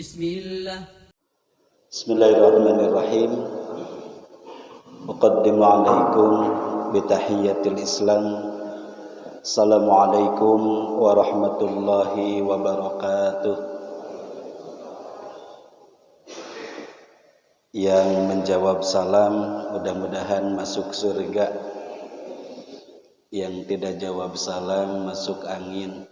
Bismillahirrahmanirrahim. Uqaddimu alaikum bitahiyyatil Islam. Assalamualaikum warahmatullahi wabarakatuh. Yang menjawab salam mudah-mudahan masuk surga. Yang tidak jawab salam masuk angin.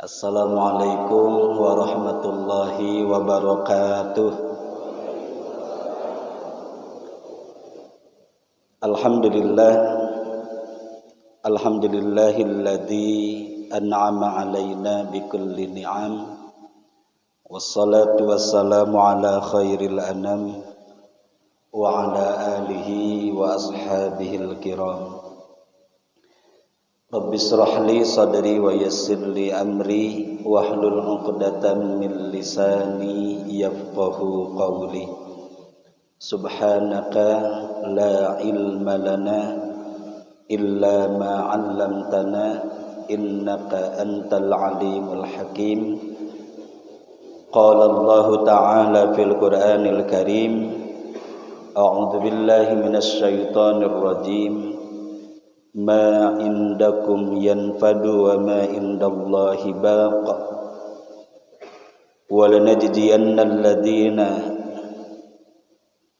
Assalamualaikum warahmatullahi wabarakatuh. Alhamdulillahilladzi an'ama alaina bikulli ni'am. Wassalatu wassalamu ala khairil anam wa ala alihi wa ashabihil kiram. Rabbi shrah li sadri wa yassir li amri wahlul 'uqdatam min lisani yafqahu qawli. Subhanaka la ilma lana illa ma 'allamtana innaka antal alimul hakim. Qala Allah ta'ala fil Qur'anil Karim. A'udzu billahi minasy syaithanir rajim. Ma indakum yanfadu wa ma indallahi baq. Wa lanajziyanna alladhina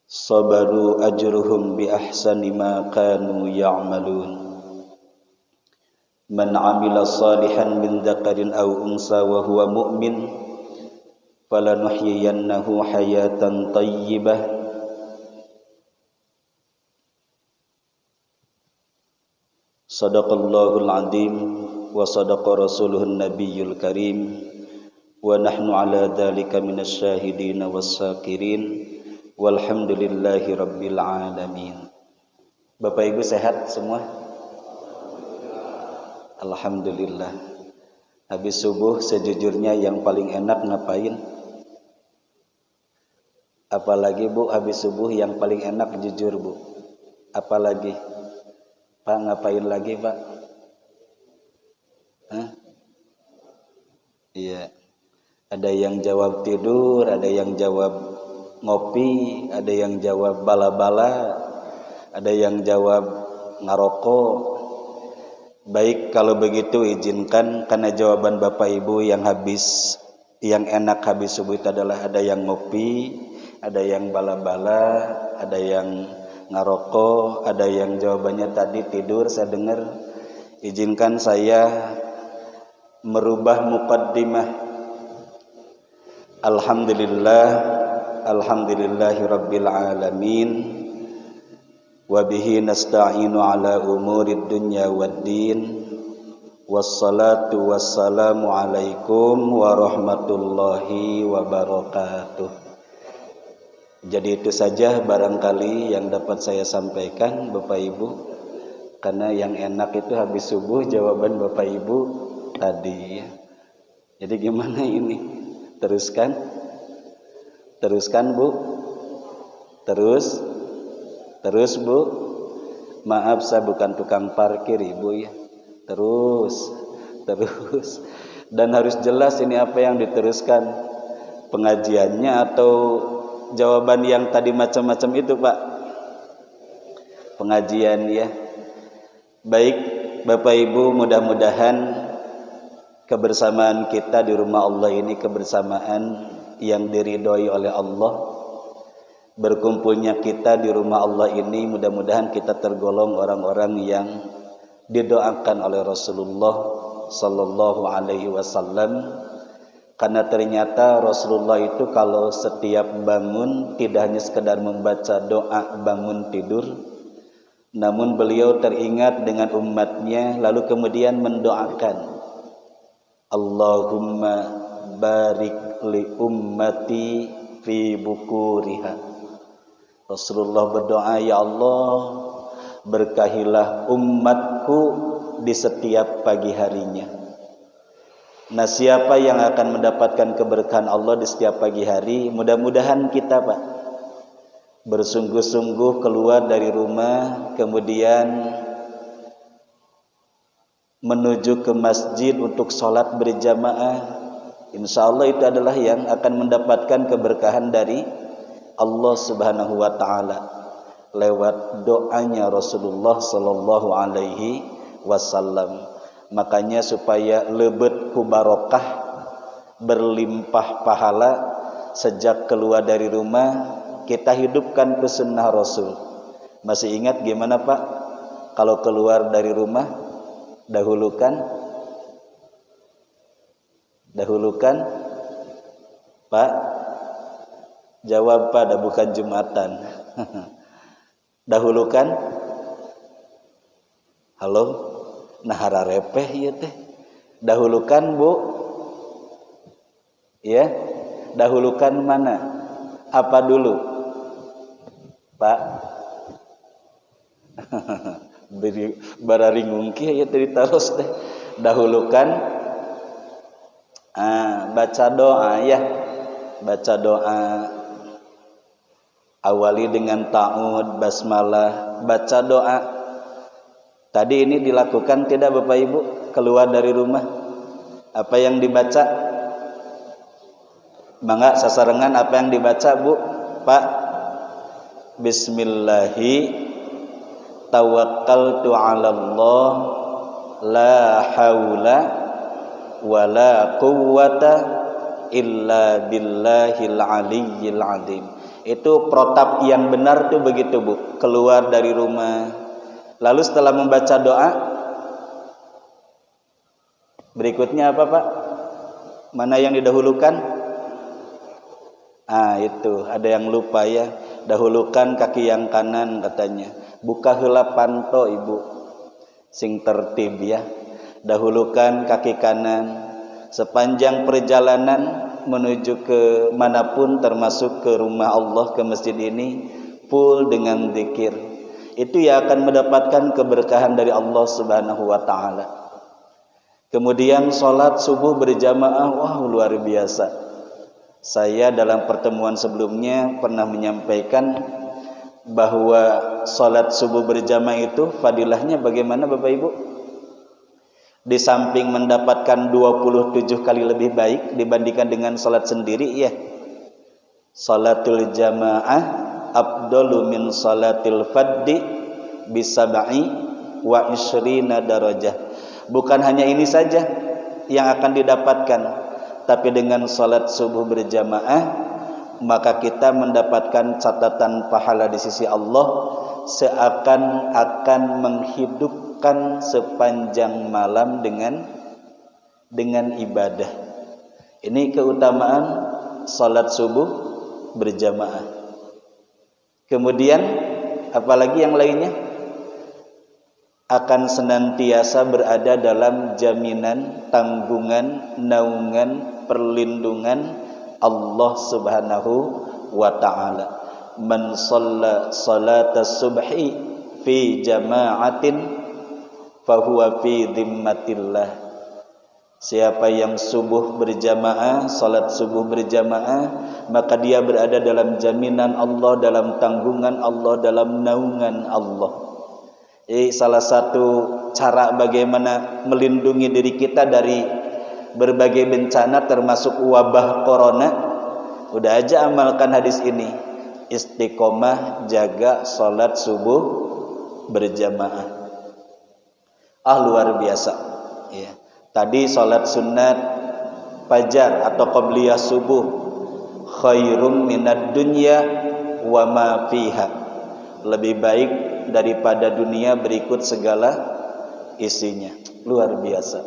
sabaru ajruhum bi ahsani ma kanu ya'malun. Man 'amila salihan min dzakarin aw unsa wa huwa mu'min falanuhyiyannahu hayatan thayyibah. Sadaqallahul azim wa sadaqa rasuluhun nabiyyul karim wa nahnu ala dzalika minasy syahidin was-syakirin walhamdulillahi rabbil alamin. Bapak Ibu sehat semua? Alhamdulillah. Habis subuh sejujurnya yang paling enak ngapain? Apalagi Bu, habis subuh yang paling enak jujur Bu. Apalagi? Pak, ngapain lagi Pak? Iya. Ada yang jawab tidur, ada yang jawab ngopi, ada yang jawab bala-bala, ada yang jawab ngarokok. Baik, kalau begitu izinkan karena jawaban Bapak Ibu yang enak habis subuh itu adalah ada yang ngopi, ada yang bala-bala, ada yang ngarokok, ada yang jawabannya tadi tidur saya dengar. Izinkan saya merubah muqaddimah. Alhamdulillahi rabbil alamin. Wa bihi nasta'inu ala umurid dunya waddin. Wassalatu wassalamu alaikum warahmatullahi wabarakatuh. Jadi itu saja barangkali yang dapat saya sampaikan Bapak Ibu. Karena yang enak itu habis subuh jawaban Bapak Ibu tadi. Jadi gimana ini? Teruskan Bu. Terus Bu. Maaf saya bukan tukang parkir Ibu ya. Terus. Dan harus jelas ini apa yang diteruskan. Pengajiannya atau jawaban yang tadi macam-macam itu Pak? Pengajian ya. Baik Bapak Ibu, mudah-mudahan kebersamaan kita di rumah Allah ini kebersamaan yang diridhoi oleh Allah. Berkumpulnya kita di rumah Allah ini mudah-mudahan kita tergolong orang-orang yang didoakan oleh Rasulullah sallallahu alaihi wasallam. Karena ternyata Rasulullah itu kalau setiap bangun tidak hanya sekedar membaca doa bangun tidur, namun beliau teringat dengan umatnya lalu kemudian mendoakan, Allahumma barik li ummati fi bukuriha. Rasulullah berdoa, ya Allah berkahilah umatku di setiap pagi harinya. Nah, siapa yang akan mendapatkan keberkahan Allah di setiap pagi hari? Mudah-mudahan kita Pak bersungguh-sungguh keluar dari rumah, kemudian menuju ke masjid untuk sholat berjamaah, Insya Allah itu adalah yang akan mendapatkan keberkahan dari Allah Subhanahu wa taala lewat doanya Rasulullah sallallahu alaihi wasallam. Makanya supaya lebet ku barokah, berlimpah pahala sejak keluar dari rumah, kita hidupkan ke sunnah Rasul. Masih ingat gimana Pak? Kalau keluar dari rumah dahulukan Pak, jawab pada bukan Jumatan. Dahulukan, halo, nahara repeh ya teh. Dahulukan Bu, ya, dahulukan mana? Apa dulu, Pak? Beri bararingung kia ya tadi terus deh. Dahulukan. Baca doa ya, baca doa, awali dengan ta'ud, basmalah, baca doa. Tadi ini dilakukan tidak Bapak Ibu keluar dari rumah? Apa yang dibaca? Mangga sasarengan apa yang dibaca Bu? Pak, Bismillahi tawakkaltu 'ala Allah la haula wala quwwata illa billahil aliyyil azim. Itu protap yang benar tuh begitu Bu. Keluar dari rumah, lalu setelah membaca doa berikutnya apa Pak? Mana yang didahulukan? Itu ada yang lupa ya. Dahulukan kaki yang kanan katanya. Buka heula panto Ibu, sing tertib ya. Dahulukan kaki kanan sepanjang perjalanan menuju ke manapun, termasuk ke rumah Allah, ke masjid ini, full dengan zikir. Itu yang akan mendapatkan keberkahan dari Allah Subhanahu wa taala. Kemudian sholat subuh berjamaah, wah luar biasa. Saya dalam pertemuan sebelumnya pernah menyampaikan bahwa sholat subuh berjamaah itu fadilahnya bagaimana Bapak Ibu? Di samping mendapatkan 27 kali lebih baik dibandingkan dengan salat sendiri ya. Salatul jamaah afdalu min salatil faddi bisab'i wa isrina darajah. Bukan hanya ini saja yang akan didapatkan, tapi dengan salat subuh berjamaah maka kita mendapatkan catatan pahala di sisi Allah seakan-akan menghidupkan sepanjang malam dengan ibadah. Ini keutamaan salat subuh berjamaah. Kemudian apalagi yang lainnya? Akan senantiasa berada dalam jaminan, tanggungan, naungan, perlindungan Allah Subhanahu wa ta'ala. Man shalla salatas subhi fi jama'atin fahuwa fi dhimmatillah. Siapa yang subuh berjamaah, salat subuh berjamaah, maka dia berada dalam jaminan Allah, dalam tanggungan Allah, dalam naungan Allah. Jadi salah satu cara bagaimana melindungi diri kita dari berbagai bencana termasuk wabah corona, udah aja amalkan hadis ini. Istiqomah jaga salat subuh berjamaah. Luar biasa ya. Tadi salat sunat fajar atau qabliyah subuh khairum minad dunya wa ma fiha. Lebih baik daripada dunia berikut segala isinya. Luar biasa.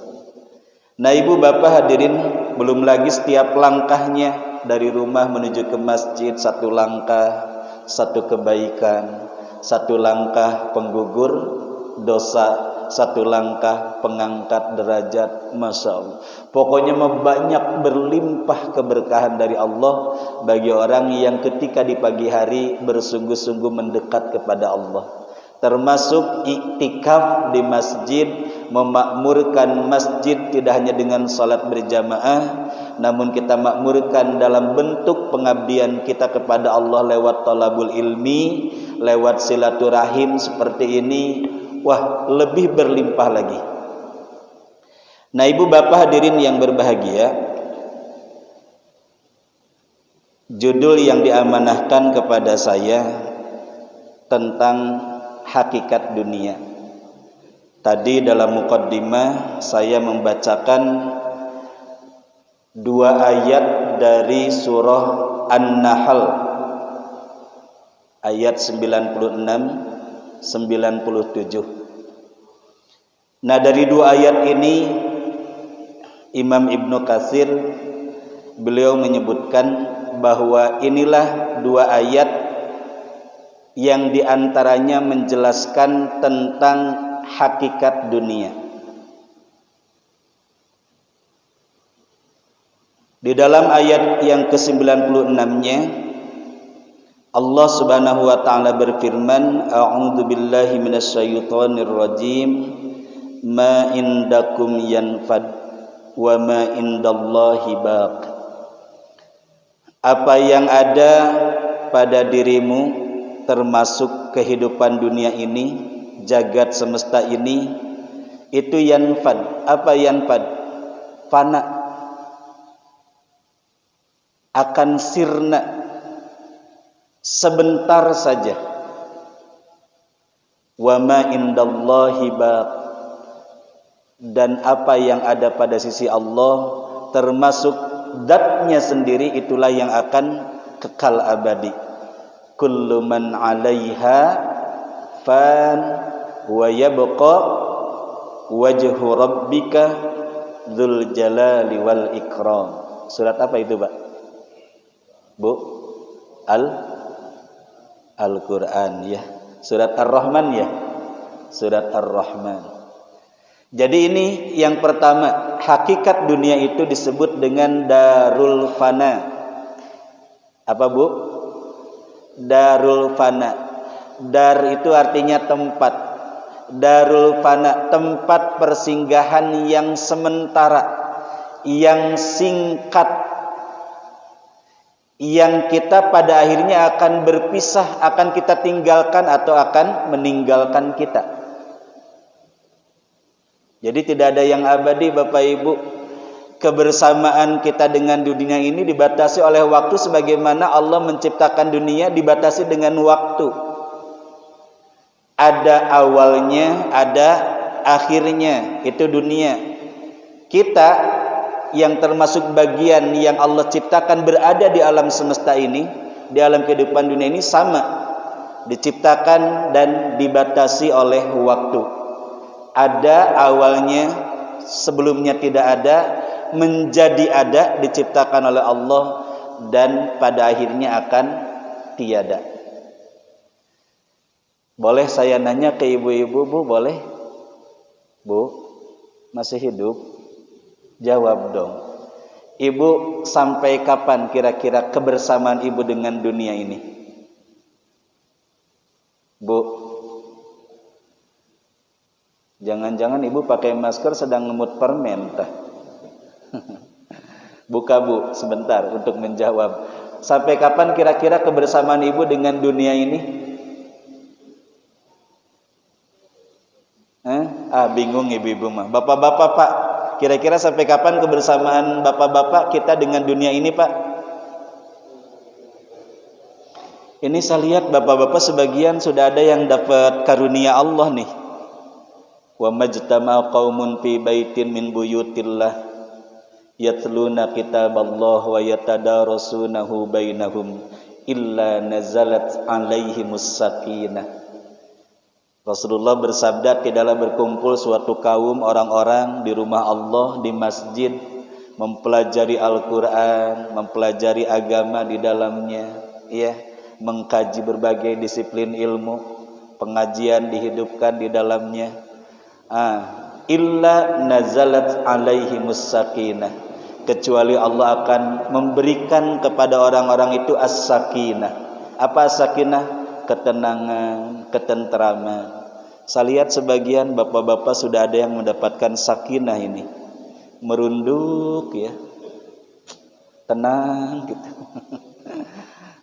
Nah, Ibu Bapak hadirin, belum lagi setiap langkahnya dari rumah menuju ke masjid, satu langkah, satu kebaikan, satu langkah penggugur dosa, satu langkah pengangkat derajat. Masya Allah. Pokoknya banyak berlimpah keberkahan dari Allah bagi orang yang ketika di pagi hari bersungguh-sungguh mendekat kepada Allah. Termasuk iktikaf di masjid, memakmurkan masjid tidak hanya dengan salat berjamaah, namun kita makmurkan dalam bentuk pengabdian kita kepada Allah lewat talabul ilmi, lewat silaturahim seperti ini. Wah, lebih berlimpah lagi. Nah, Ibu Bapak hadirin yang berbahagia, Judul yang diamanahkan kepada saya tentang hakikat dunia. Tadi dalam muqaddimah saya membacakan 2 ayat dari surah An-Nahl ayat 96 97. Nah, dari 2 ayat ini Imam Ibnu Katsir beliau menyebutkan bahwa inilah 2 ayat yang diantaranya menjelaskan tentang hakikat dunia. Di dalam ayat yang ke-96-nya Allah Subhanahu wa taala berfirman, A'udzu billahi minasyaitonir rajim, ma indakum yanfad wa ma indallahi baq. Apa yang ada pada dirimu termasuk kehidupan dunia ini, jagat semesta ini, itu yanfad. Apa yanfad? Fana, akan sirna sebentar saja. Wa ma indallahi baq. Dan apa yang ada pada sisi Allah termasuk zatnya sendiri itulah yang akan kekal abadi. Kullu man 'alaiha fan wa yabqa wajhu rabbika dzul jalali wal ikram. Surat apa itu, Pak? Bu? Al-Qur'an ya. Surat Ar-Rahman ya. Surat Ar-Rahman. Jadi ini yang pertama, hakikat dunia itu disebut dengan darul fana. Apa, Bu? Darul fana. Dar itu artinya tempat. Darul fana, tempat persinggahan yang sementara, yang singkat, yang kita pada akhirnya akan berpisah, akan kita tinggalkan atau akan meninggalkan kita. Jadi tidak ada yang abadi, Bapak Ibu. Kebersamaan kita dengan dunia ini dibatasi oleh waktu, sebagaimana Allah menciptakan dunia dibatasi dengan waktu. Ada awalnya, ada akhirnya, itu dunia. Kita yang termasuk bagian yang Allah ciptakan berada di alam semesta ini, di alam kehidupan dunia ini sama, diciptakan dan dibatasi oleh waktu. Ada awalnya, sebelumnya tidak ada, menjadi ada, diciptakan oleh Allah, dan pada akhirnya akan tiada. Boleh saya nanya ke ibu-ibu, Bu? Boleh? Bu, masih hidup? Jawab dong. Ibu sampai kapan kira-kira kebersamaan ibu dengan dunia ini? Bu, jangan-jangan ibu pakai masker sedang ngemut permen tah. Buka, Bu, sebentar untuk menjawab. Sampai kapan kira-kira kebersamaan ibu dengan dunia ini? Bingung ibu-ibu mah. Bapak-bapak, Pak, kira-kira sampai kapan kebersamaan bapak-bapak kita dengan dunia ini, Pak? Ini saya lihat bapak-bapak sebagian sudah ada yang dapat karunia Allah nih. Wa majtama qaumun fi baitin min buyutillah yatluna kitaballah wa yatadarasunahu bainahum illa nazalat alaihimus sakinah. Rasulullah bersabda, tidaklah berkumpul suatu kaum orang-orang di rumah Allah, di masjid, mempelajari Al-Quran, mempelajari agama di dalamnya, ya, mengkaji berbagai disiplin ilmu, pengajian dihidupkan di dalamnya. Illa nazalat alaihimus sakinah, kecuali Allah akan memberikan kepada orang-orang itu as-sakinah. Apa as-sakinah? Ketenangan, ketenteraman. Saya lihat sebagian bapak-bapak sudah ada yang mendapatkan sakinah ini, merunduk ya, tenang gitu.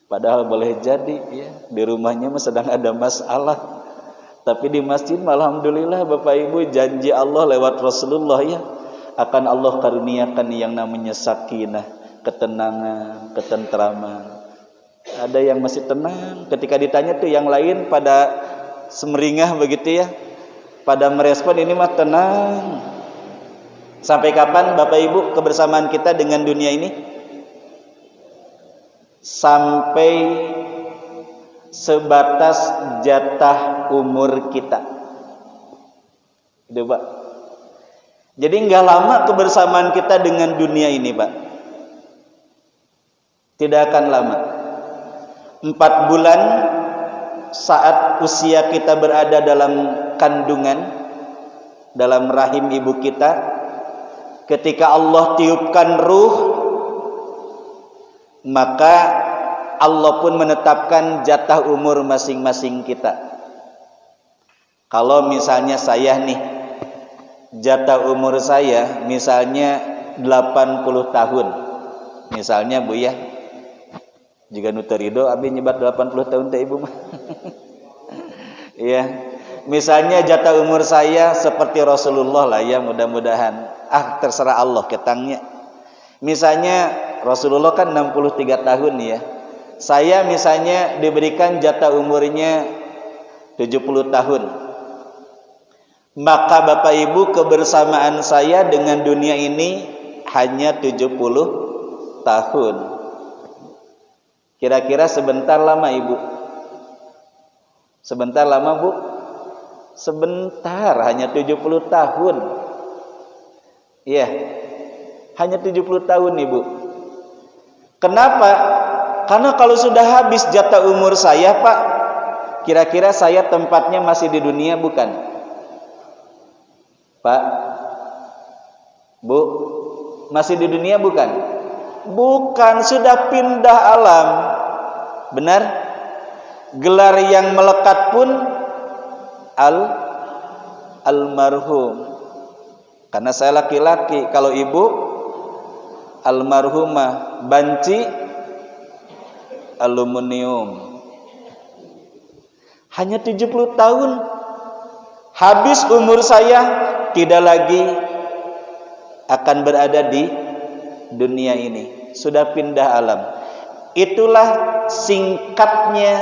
Padahal boleh jadi ya di rumahnya sedang ada masalah. Tapi di masjid, alhamdulillah Bapak Ibu, janji Allah lewat Rasulullah ya, akan Allah karuniakan yang namanya sakinah, ketenangan, ketentraman. Ada yang masih tenang ketika ditanya tuh, yang lain pada semeringah begitu ya, pada merespon, ini mah tenang. Sampai kapan Bapak Ibu kebersamaan kita dengan dunia ini? Sampai sebatas jatah umur kita. Itu Pak. Jadi nggak lama kebersamaan kita dengan dunia ini Pak. Tidak akan lama. 4 bulan saat usia kita berada dalam kandungan, dalam rahim ibu kita, ketika Allah tiupkan ruh, maka Allah pun menetapkan jatah umur masing-masing kita. Kalau misalnya saya nih, jatah umur saya misalnya 80 tahun. Misalnya Bu ya, jika nuterido abi nyebat 80 tahun teh Ibu mah. Iya. Misalnya jatah umur saya seperti Rasulullah lah ya, mudah-mudahan. Terserah Allah ketangnya. Misalnya Rasulullah kan 63 tahun ya. Saya misalnya diberikan jatah umurnya 70 tahun. Maka Bapak Ibu kebersamaan saya dengan dunia ini hanya 70 tahun. Kira-kira sebentar lama Ibu? Sebentar lama Bu? Sebentar, hanya 70 tahun. Iya, hanya 70 tahun Ibu. Kenapa? Karena kalau sudah habis jatah umur saya Pak, kira-kira saya tempatnya masih di dunia bukan? Pak, Bu, masih di dunia bukan? Bukan, sudah pindah alam. Benar? Gelar yang melekat pun almarhum. Karena saya laki-laki, kalau ibu almarhumah, banci aluminium. Hanya 70 tahun. Habis umur saya, tidak lagi akan berada di dunia ini, sudah pindah alam. Itulah singkatnya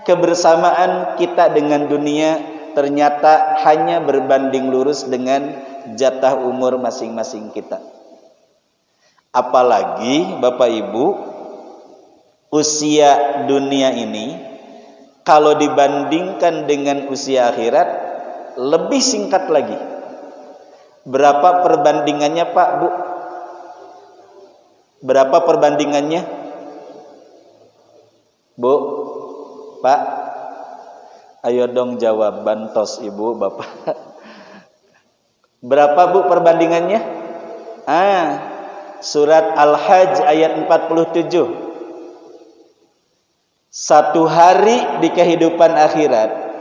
kebersamaan kita dengan dunia, ternyata hanya berbanding lurus dengan jatah umur masing-masing kita. Apalagi Bapak Ibu, usia dunia ini kalau dibandingkan dengan usia akhirat lebih singkat lagi. Berapa perbandingannya Pak, Bu? Berapa perbandingannya? Bu, Pak, ayo dong jawab, bantos Ibu, Bapak. Berapa Bu perbandingannya? Surat Al-Hajj ayat 47. 1 hari di kehidupan akhirat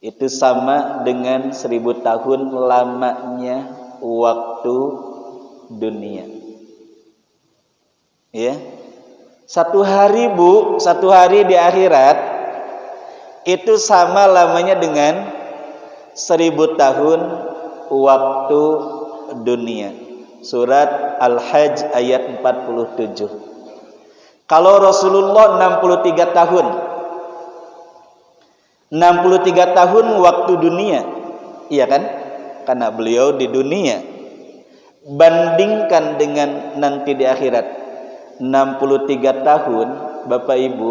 itu sama dengan 1000 tahun lamanya waktu dunia. Ya, 1 hari Bu, 1 hari di akhirat itu sama lamanya dengan 1000 tahun waktu dunia. Surat Al-Hajj ayat 47. Kalau Rasulullah 63 tahun, 63 tahun waktu dunia, iya kan? Karena beliau di dunia. Bandingkan dengan nanti di akhirat. 63 tahun Bapak Ibu,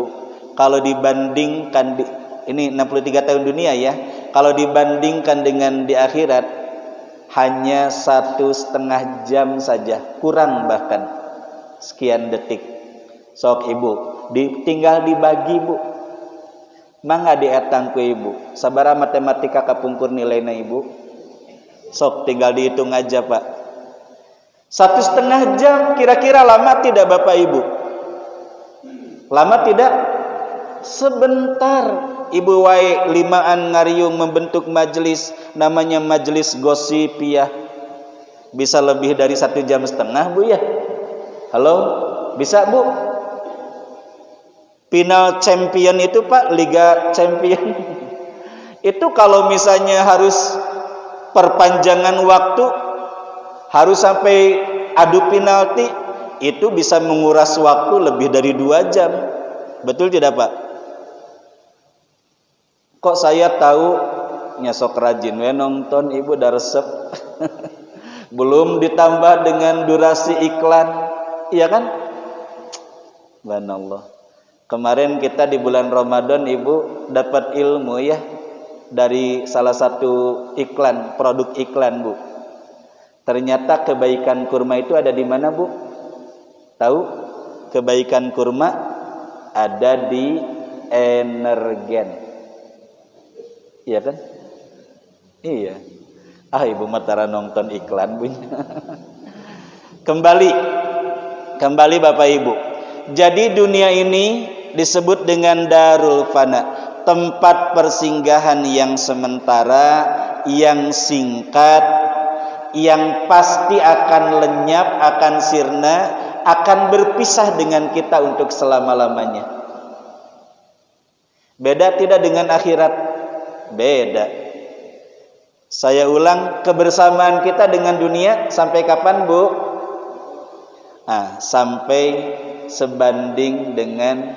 kalau dibandingkan ini 63 tahun dunia ya, kalau dibandingkan dengan di akhirat hanya 1,5 jam saja, kurang bahkan sekian detik. Sok Ibu, tinggal dibagi Bu, mangga dietang ku Ibu, sabaraha matematika kapungkur nilainya Ibu, sok tinggal dihitung aja Pak. 1,5 jam kira-kira lama tidak Bapak Ibu? Lama tidak? Sebentar. Ibu wae limaan ngariung membentuk majelis, namanya majelis gosipiyah. Bisa lebih dari 1,5 jam Bu ya? Halo? Bisa Bu? Final champion itu Pak, Liga Champion. Itu kalau misalnya harus perpanjangan waktu, harus sampai adu penalti, itu bisa menguras waktu lebih dari 2 jam. Betul tidak Pak? Kok saya tahu nyesok rajin we nonton ibu dah resep. Belum ditambah dengan durasi iklan, iya kan? Subhanallah. Kemarin kita di bulan Ramadan ibu dapat ilmu ya dari salah satu iklan, produk iklan Bu. Ternyata kebaikan kurma itu ada di mana Bu? Tahu? Kebaikan kurma ada di Energen. Iya kan? Iya. Ibu matara nonton iklan Bu. Kembali Bapak Ibu. Jadi dunia ini disebut dengan darul fana, tempat persinggahan yang sementara, yang singkat, yang pasti akan lenyap, akan sirna, akan berpisah dengan kita untuk selama-lamanya. Beda tidak dengan akhirat? Beda. Saya ulang, kebersamaan kita dengan dunia sampai kapan Bu? Sampai sebanding dengan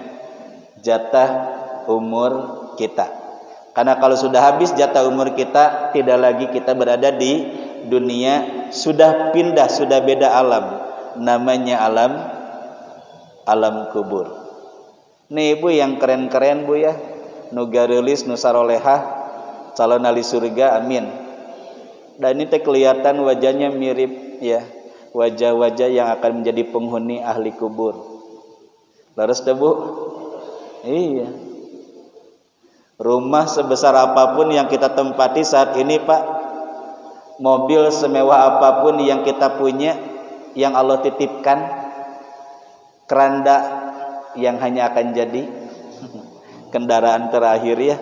jatah umur kita. Karena kalau sudah habis jatah umur kita, tidak lagi kita berada di dunia, sudah pindah, sudah beda alam. Namanya alam kubur. Nih Ibu yang keren-keren Bu ya, nu garelis, nu sarolehah, calon ahli surga, amin. Dan ini kelihatan wajahnya mirip ya, wajah-wajah yang akan menjadi penghuni ahli kubur. Laras deh Bu? Iya. Rumah sebesar apapun yang kita tempati saat ini Pak, mobil semewah apapun yang kita punya, yang Allah titipkan, keranda yang hanya akan jadi kendaraan terakhir ya.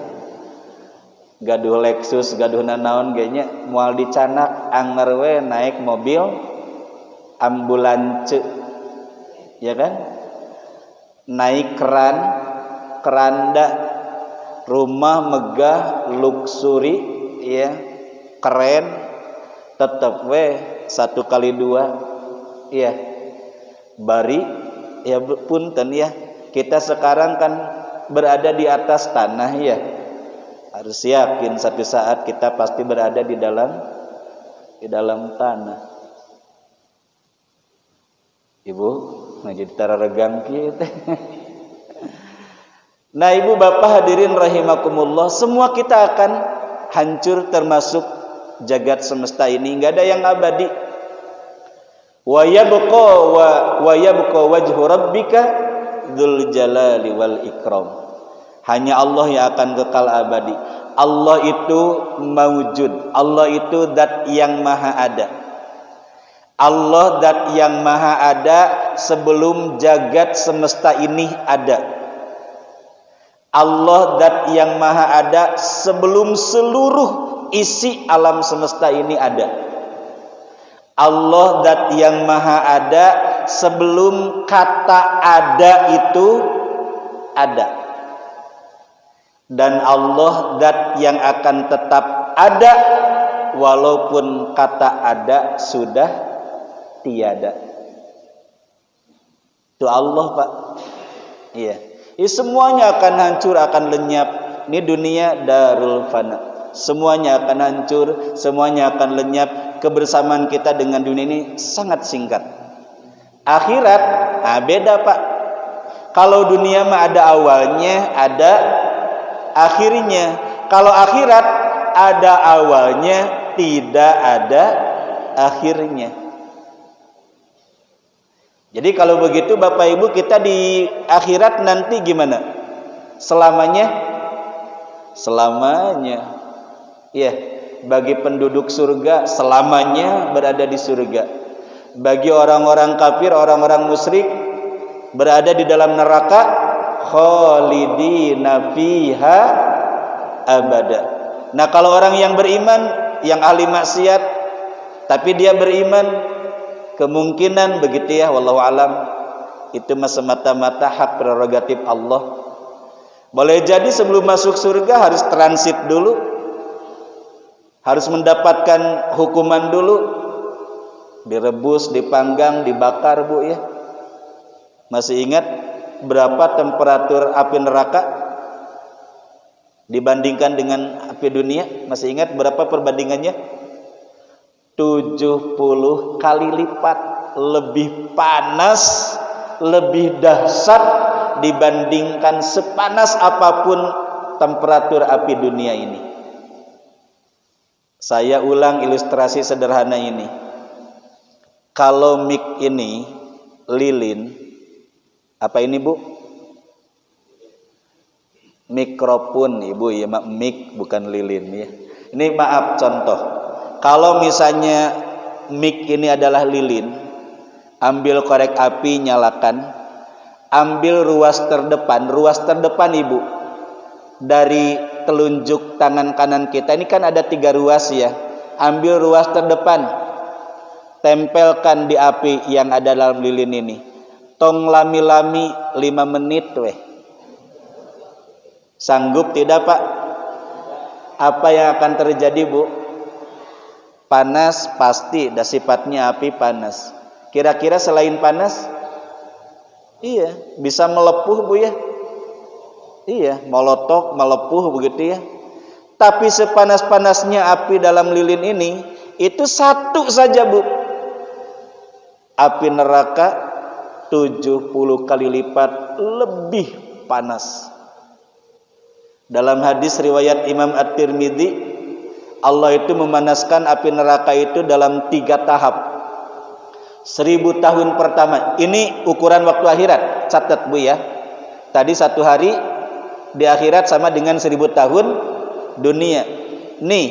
Gaduh Lexus, gaduh nanaon genya, moal dicanak anger we naik mobil ambulans, ya kan? Naik keranda, rumah megah, luxury, ya, keren, tetep we 1x2, ya, bari, ya punten ya. Kita sekarang kan berada di atas tanah ya. Harus yakin satu saat kita pasti berada di dalam tanah. Ibu, jadi tararegang kita. Nah, Ibu Bapak hadirin rahimakumullah, semua kita akan hancur termasuk jagat semesta ini, enggak ada yang abadi. Wa yabqa wajhu rabbika dzul jalali wal ikram. Hanya Allah yang akan kekal abadi. Allah itu mawjud. Allah itu zat yang maha ada. Allah zat yang maha ada sebelum jagat semesta ini ada. Allah zat yang maha ada sebelum seluruh isi alam semesta ini ada. Allah zat yang maha ada sebelum kata ada itu ada. Dan Allah zat yang akan tetap ada walaupun kata ada sudah tiada. Itu Allah Pak. Iya. Ini semuanya akan hancur, akan lenyap. Ini dunia darul fana. Semuanya akan hancur, semuanya akan lenyap. Kebersamaan kita dengan dunia ini sangat singkat. Akhirat, beda Pak. Kalau dunia mah ada awalnya, ada akhirnya. Kalau akhirat ada awalnya, tidak ada akhirnya. Jadi kalau begitu Bapak Ibu, kita di akhirat nanti gimana? Selamanya? Selamanya. Ya, bagi penduduk surga selamanya berada di surga. Bagi orang-orang kafir, orang-orang musyrik berada di dalam neraka, khalidina fiha abada. Nah, kalau orang yang beriman, yang ahli maksiat tapi dia beriman, kemungkinan begitu ya, wallahu alam, itu semata-mata hak prerogatif Allah. Boleh jadi sebelum masuk surga harus transit dulu, harus mendapatkan hukuman dulu, direbus, dipanggang, dibakar Bu ya. Masih ingat berapa temperatur api neraka dibandingkan dengan api dunia? Masih ingat berapa perbandingannya? 70 kali lipat lebih panas, lebih dahsyat dibandingkan sepanas apapun temperatur api dunia ini. Saya ulang ilustrasi sederhana ini. Kalau mik ini lilin, apa ini Bu? Mikrofon Ibu ya, mik bukan lilin ya. Ini maaf contoh. Kalau misalnya mik ini adalah lilin, ambil korek api, nyalakan, ambil ruas terdepan Ibu, dari telunjuk tangan kanan kita, ini kan ada 3 ruas ya, ambil ruas terdepan, tempelkan di api yang ada dalam lilin ini, tong lami-lami 5 menit weh. Sanggup tidak Pak? Apa yang akan terjadi Bu? Panas pasti, dah sifatnya api panas. Kira-kira selain panas? Iya, bisa melepuh Bu ya. Iya, meletok, melepuh begitu ya. Tapi sepanas-panasnya api dalam lilin ini, itu satu saja Bu. Api neraka 70 kali lipat lebih panas. Dalam hadis riwayat Imam At-Tirmidzi, Allah itu memanaskan api neraka itu dalam 3 tahap. 1000 tahun pertama, ini ukuran waktu akhirat, catat Bu ya. Tadi 1 hari di akhirat sama dengan 1000 tahun dunia. Nih,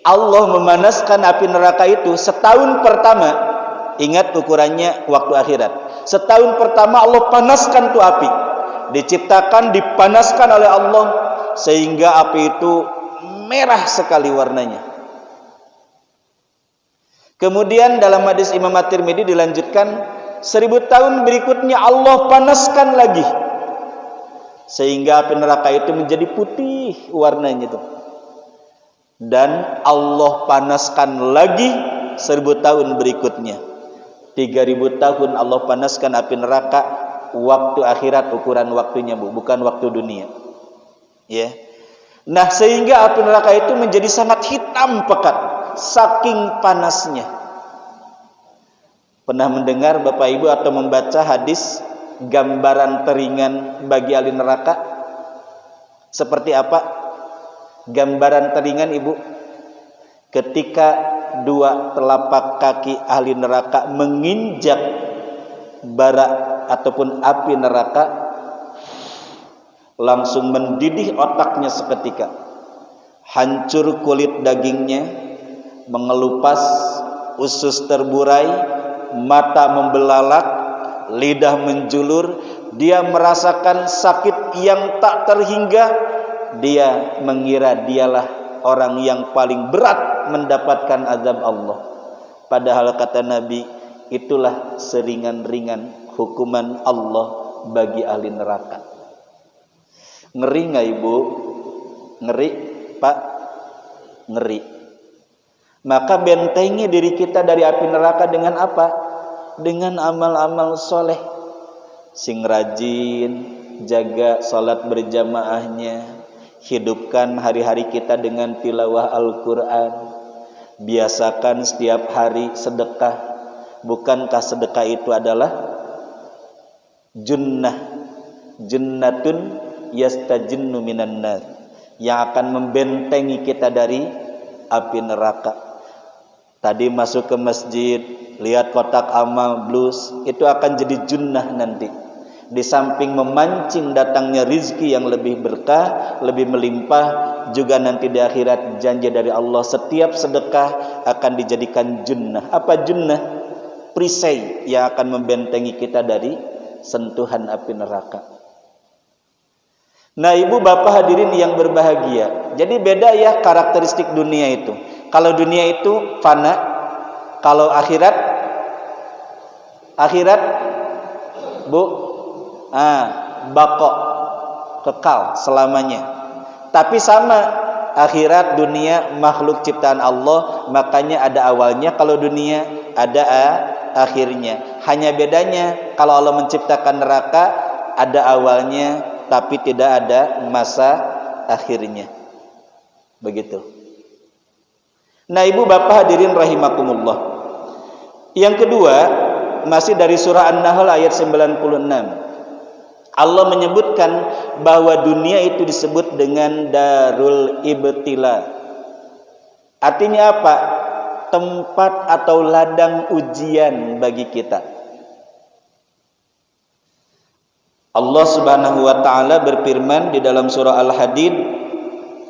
Allah memanaskan api neraka itu setahun pertama. Ingat ukurannya waktu akhirat. Setahun pertama Allah panaskan tuh api. Diciptakan, dipanaskan oleh Allah sehingga api itu merah sekali warnanya. Kemudian dalam hadis Imam At-Tirmidzi dilanjutkan, 1000 tahun berikutnya Allah panaskan lagi sehingga api neraka itu menjadi putih warnanya itu. Dan Allah panaskan lagi 1000 tahun berikutnya. 3000 tahun Allah panaskan api neraka, waktu akhirat ukuran waktunya Bu, bukan waktu dunia. Ya. Nah, sehingga api neraka itu menjadi sangat hitam pekat saking panasnya. Pernah mendengar Bapak Ibu atau membaca hadis gambaran teringan bagi ahli neraka? Seperti apa gambaran teringan Ibu? Ketika 2 telapak kaki ahli neraka menginjak bara ataupun api neraka, langsung mendidih otaknya seketika, hancur kulit dagingnya, mengelupas, usus terburai, mata membelalak, lidah menjulur, dia merasakan sakit yang tak terhingga. Dia mengira dialah orang yang paling berat mendapatkan azab Allah. Padahal kata Nabi, itulah seringan-ringan hukuman Allah bagi ahli neraka. Ngeri nggak Ibu? Ngeri Pak? Ngeri. Maka bentengi diri kita dari api neraka dengan apa? Dengan amal-amal soleh. Sing rajin, jaga salat berjamaahnya, hidupkan hari-hari kita dengan tilawah Al-Quran, biasakan setiap hari sedekah. Bukankah sedekah itu adalah junnatun yastajinnu minan nar, yang akan membentengi kita dari api neraka. Tadi masuk ke masjid, lihat kotak amal blus, itu akan jadi junnah nanti. Di samping memancing datangnya rizki yang lebih berkah, lebih melimpah, juga nanti di akhirat janji dari Allah, setiap sedekah akan dijadikan junnah. Apa junnah? Perisai yang akan membentengi kita dari sentuhan api neraka. Nah, Ibu Bapak hadirin yang berbahagia, jadi beda ya karakteristik dunia itu. Kalau dunia itu fana, kalau akhirat Bu, baqo, kekal selamanya. Tapi sama, akhirat dunia makhluk ciptaan Allah, makanya ada awalnya. Kalau dunia ada akhirnya. Hanya bedanya kalau Allah menciptakan neraka ada awalnya tapi tidak ada masa akhirnya. Begitu. Nah, Ibu Bapak hadirin rahimakumullah. Yang kedua, masih dari surah An-Nahl ayat 96. Allah menyebutkan bahwa dunia itu disebut dengan darul ibtila. Artinya apa? Tempat atau ladang ujian bagi kita. Allah Subhanahu wa taala berfirman di dalam surah Al-Hadid,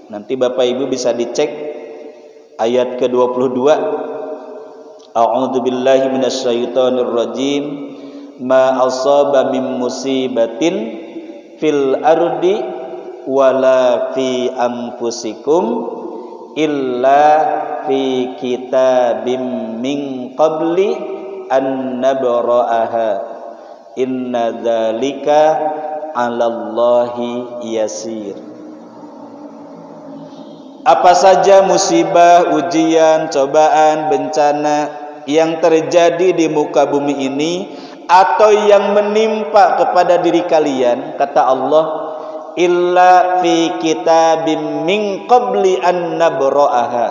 nanti Bapak Ibu bisa dicek ayat ke-22. A'udzu billahi minasyaitonir rajim. Ma asaba min musibatin fil ardi wala fi anfusikum illa fi kitabim min qabli an nabra'aha inna dzalika 'alallahi yasir. Apa saja musibah, ujian, cobaan, bencana yang terjadi di muka bumi ini atau yang menimpa kepada diri kalian, kata Allah, illa fi kitabim min qabli an nabra'aha,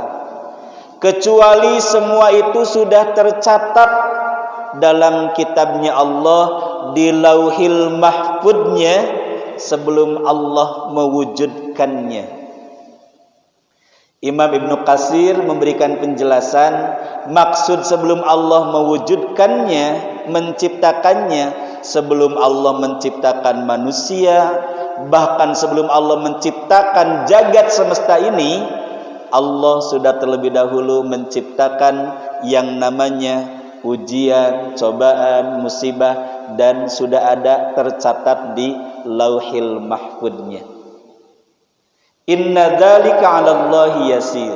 kecuali semua itu sudah tercatat dalam kitabnya Allah di lauhil mahfudnya sebelum Allah mewujudkannya. Imam Ibnu Katsir memberikan penjelasan maksud sebelum Allah mewujudkannya, menciptakannya, sebelum Allah menciptakan manusia, bahkan sebelum Allah menciptakan jagat semesta ini, Allah sudah terlebih dahulu menciptakan yang namanya ujian, cobaan, musibah, dan sudah ada tercatat di lauhil mahfudnya. Inna dzalika 'alallahi yasir.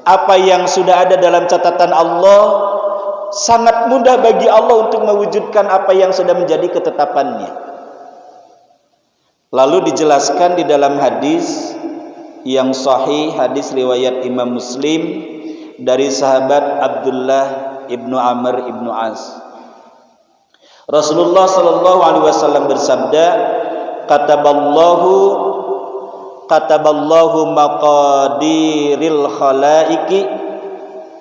Apa yang sudah ada dalam catatan Allah sangat mudah bagi Allah untuk mewujudkan apa yang sudah menjadi ketetapannya. Lalu dijelaskan di dalam hadis yang sahih, hadis riwayat Imam Muslim dari sahabat Abdullah ibnu Amr ibnu As. Rasulullah sallallahu alaihi wasallam bersabda, kataballahu maqadiril khalaiki,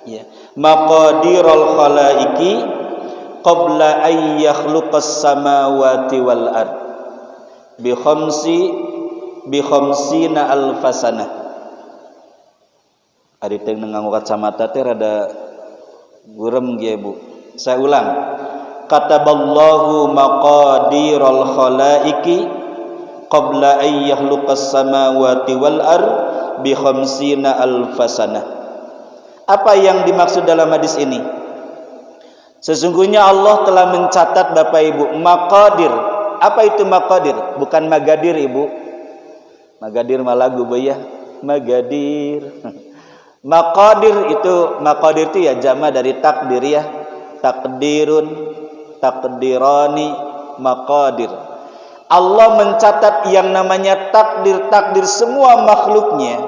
ya, maqadirul khalaiki qabla ay yakhluqas samawati wal ard bi khamsina alfasana. Ari teh nganggo kacamata teh rada gurem ge, Bu. Saya ulang. Kataballahu maqadirul khalaiki qabla ay yakhluqas samawati wal ard bi khamsina alfasana. Apa yang dimaksud dalam hadis ini? Sesungguhnya Allah telah mencatat Bapak Ibu maqadir. Apa itu maqadir? Bukan magadir, Ibu. Magadir mah lagu ya. Magadir. Maqadir itu ya jama dari takdir ya. Takdirun, takdirani, maqadir. Allah mencatat yang namanya takdir-takdir semua makhluknya,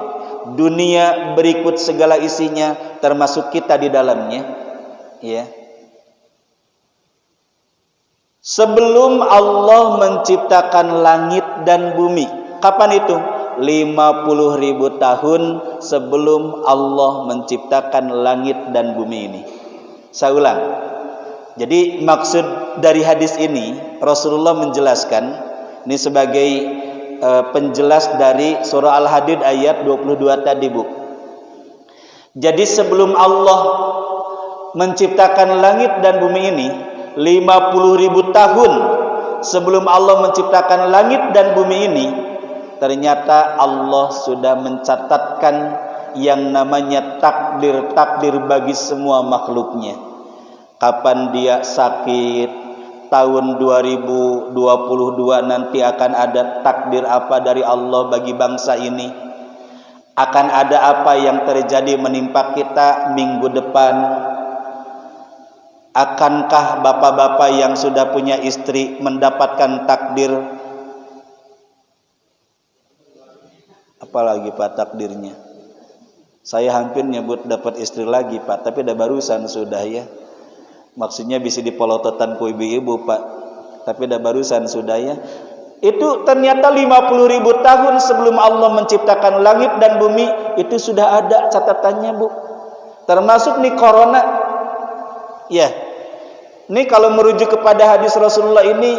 dunia berikut segala isinya, termasuk kita di dalamnya, ya. Sebelum Allah menciptakan langit dan bumi, kapan itu? 50.000 tahun sebelum Allah menciptakan langit dan bumi ini. Saya ulang. Jadi maksud dari hadis ini, Rasulullah menjelaskan, ini sebagai penjelas dari surah Al-Hadid ayat 22 tadi, Bu. Jadi sebelum Allah menciptakan langit dan bumi ini, 50.000 tahun sebelum Allah menciptakan langit dan bumi ini, ternyata Allah sudah mencatatkan yang namanya takdir-takdir bagi semua makhluknya. Kapan dia sakit, tahun 2022 nanti akan ada takdir apa dari Allah bagi bangsa ini, akan ada apa yang terjadi menimpa kita minggu depan. Akankah bapak-bapak yang sudah punya istri mendapatkan takdir? Apalagi Pak takdirnya? Saya hampir nyebut dapat istri lagi Pak, tapi udah barusan sudah ya. Maksudnya bisa dipolototan ku ibu-ibu Pak. Tapi dah barusan sudah ya. Itu ternyata 50.000 tahun sebelum Allah menciptakan langit dan bumi, itu sudah ada catatannya Bu. Termasuk nih corona. Ya. Ini kalau merujuk kepada hadis Rasulullah ini,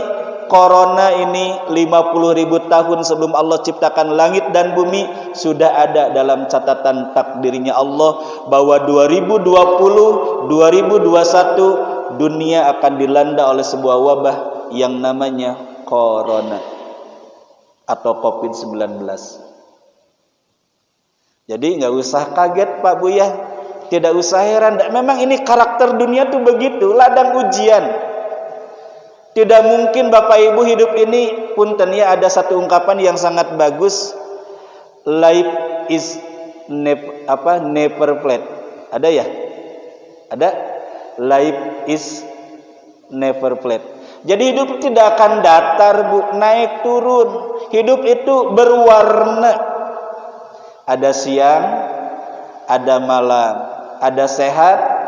corona ini 50.000 tahun sebelum Allah ciptakan langit dan bumi sudah ada dalam catatan takdirnya Allah bahwa 2020, 2021 dunia akan dilanda oleh sebuah wabah yang namanya corona atau COVID-19. Jadi nggak usah kaget Pak Buya, tidak usah heran. Memang ini karakter dunia tuh begitu, ladang ujian. Tidak mungkin Bapak Ibu hidup ini, punten ya, ada satu ungkapan yang sangat bagus, life is never flat. Ada ya? Ada? Life is never flat. Jadi hidup tidak akan datar Bu, naik turun. Hidup itu berwarna. Ada siang, ada malam, ada sehat.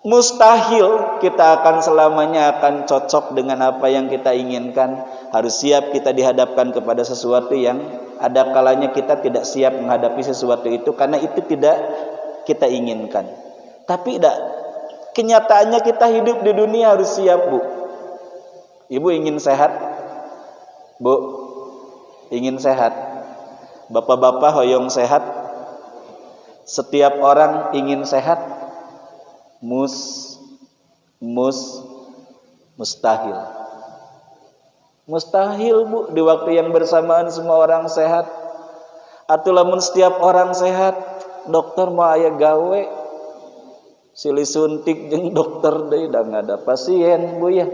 Mustahil kita akan selamanya akan cocok dengan apa yang kita inginkan. Harus siap kita dihadapkan kepada sesuatu yang ada kalanya kita tidak siap menghadapi sesuatu itu karena itu tidak kita inginkan. Tapi kenyataannya kita hidup di dunia harus siap Bu. Ibu ingin sehat? Bu, ingin sehat? Bapak-bapak hoyong sehat? Setiap orang ingin sehat? Mustahil. Mustahil Bu, di waktu yang bersamaan semua orang sehat. Atuh lamun setiap orang sehat, dokter mau aya gawe. Silih suntik jeung dokter deui da ngada pasien Bu ya.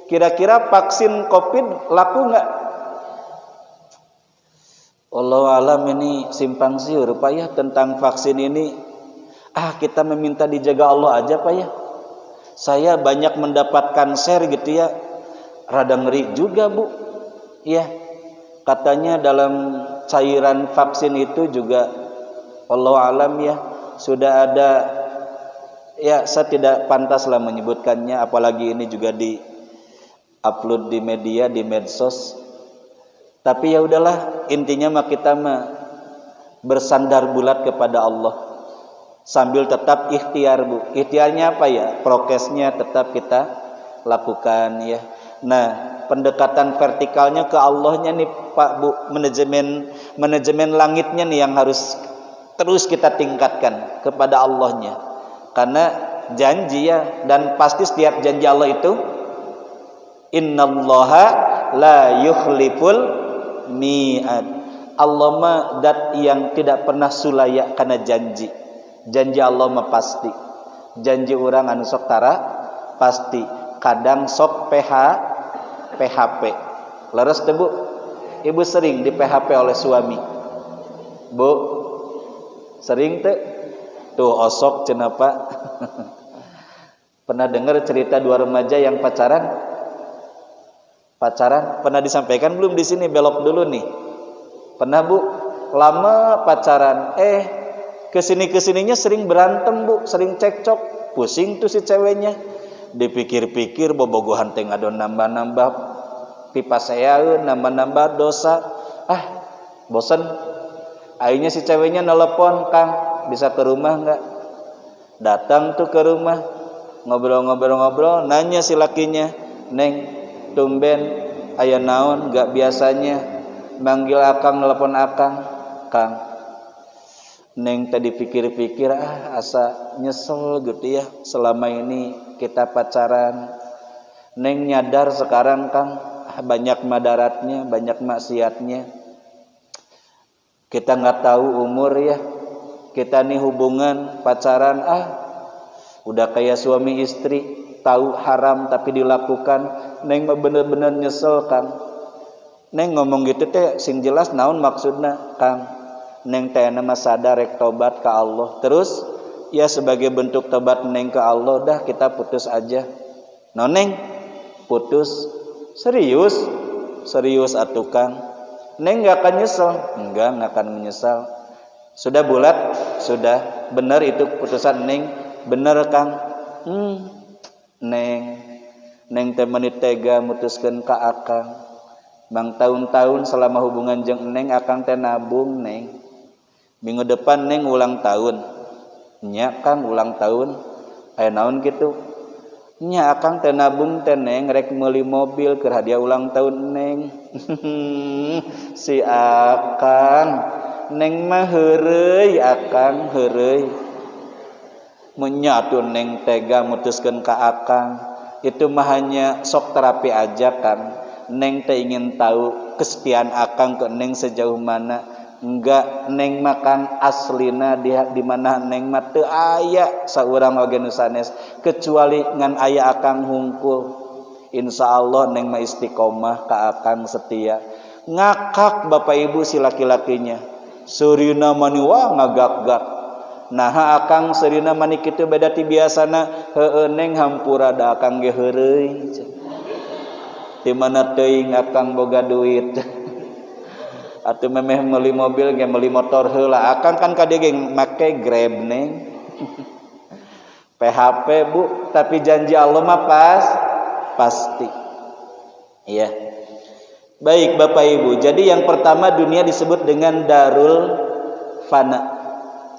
Kira-kira vaksin Covid laku enggak? Wallahu alam, ini simpang siur Pak ya tentang vaksin ini. Kita meminta dijaga Allah aja Pak ya. Saya banyak mendapatkan share gitu ya, rada ngeri juga Bu. Ya, katanya dalam cairan vaksin itu juga wallahu alam ya sudah ada, ya saya tidak pantas lah menyebutkannya, apalagi ini juga di upload di media, di medsos. Tapi ya udahlah, intinya mah kita bersandar bulat kepada Allah sambil tetap ikhtiar Bu. Ikhtiarnya apa ya? Prokesnya tetap kita lakukan ya. Nah, pendekatan vertikalnya ke Allahnya nih Pak Bu, manajemen langitnya nih yang harus terus kita tingkatkan kepada Allahnya. Karena janji ya, dan pasti setiap janji Allah itu innallaha la yukhliful mi'ad. Allah mah dat yang tidak pernah sulaya karena janji. Janji Allah mah pasti. Janji orang anu sok tara pasti. Kadang sok PHP. Leres teh Bu? Ibu sering di PHP oleh suami. Bu, sering teh? Tuh osok cenah Pak. Pernah dengar cerita dua remaja yang pacaran? Pernah disampaikan belum di sini? Belok dulu nih. Pernah Bu? Lama pacaran, kesininya sering berantem Bu, sering cekcok, pusing tuh si ceweknya. Dipikir-pikir bobogohan teh ngadon nambah-nambah pipa saya, nambah-nambah dosa. Bosen. Akhirnya si ceweknya nelpon, Kang, bisa ke rumah enggak? Datang tuh ke rumah, ngobrol-ngobrol, nanya si lakinya, Neng, tumben aya naon enggak biasanya manggil akang, nelpon akang? Kang, Neng tadi pikir-pikir asa nyesel gitu ya, selama ini kita pacaran. Neng nyadar sekarang Kang, banyak madaratnya, banyak maksiatnya. Kita nggak tahu umur ya, kita nih hubungan pacaran udah kayak suami istri, tahu haram tapi dilakukan. Neng mah bener-bener nyesel Kang. Neng ngomong gitu teh sing jelas naon maksudna Kang? Neng teh nama sadar rek tobat ke Allah. Terus ya sebagai bentuk tobat Neng ke Allah, dah kita putus aja. Neng putus? Serius atuh Kang. Neng gak akan nyesel? Enggak akan menyesal. Sudah bulat? Sudah. Benar itu keputusan Neng? Benar Kang. neng teh menit tega mutuskeun ka akang. Bang tahun-tahun selama hubungan jeung neng akang teh nabung neng. Minggu depan neng ulang tahun. Nya Kang ulang tahun. Aya naon kitu? Nya akang teh nabung teh neng rek meuli mobil keur hadiah ulang tahun neng. Si akang neng mah heureuy akang heureuy. Menyatu neng tega mutuskeun ka akang. Itu mah hanya sok terapi aja kan. Neng teh ingin tahu kesetiaan akang ke neng sejauh mana. Enggak, neng makan aslina di mana neng mah teu aya saurang oge nu sanes kecuali ngan aya akang hungkul. Insyaallah neng mah istiqomah ka akang setia. Ngakak bapak ibu si laki-lakinya. Seurina mani wah ngagak-gak. Nah akang seurina mani kitu beda ti biasana. Heueuh neng hampura da akang ge heureuy. Di mana teuing akang boga duit. Atuh memeh meuli mobil ge meuli motor heula. Akang kan kadieu ge make Grab neng. PHP Bu, tapi janji Allah mah pasti. Iya. Baik Bapak Ibu. Jadi yang pertama dunia disebut dengan darul fana.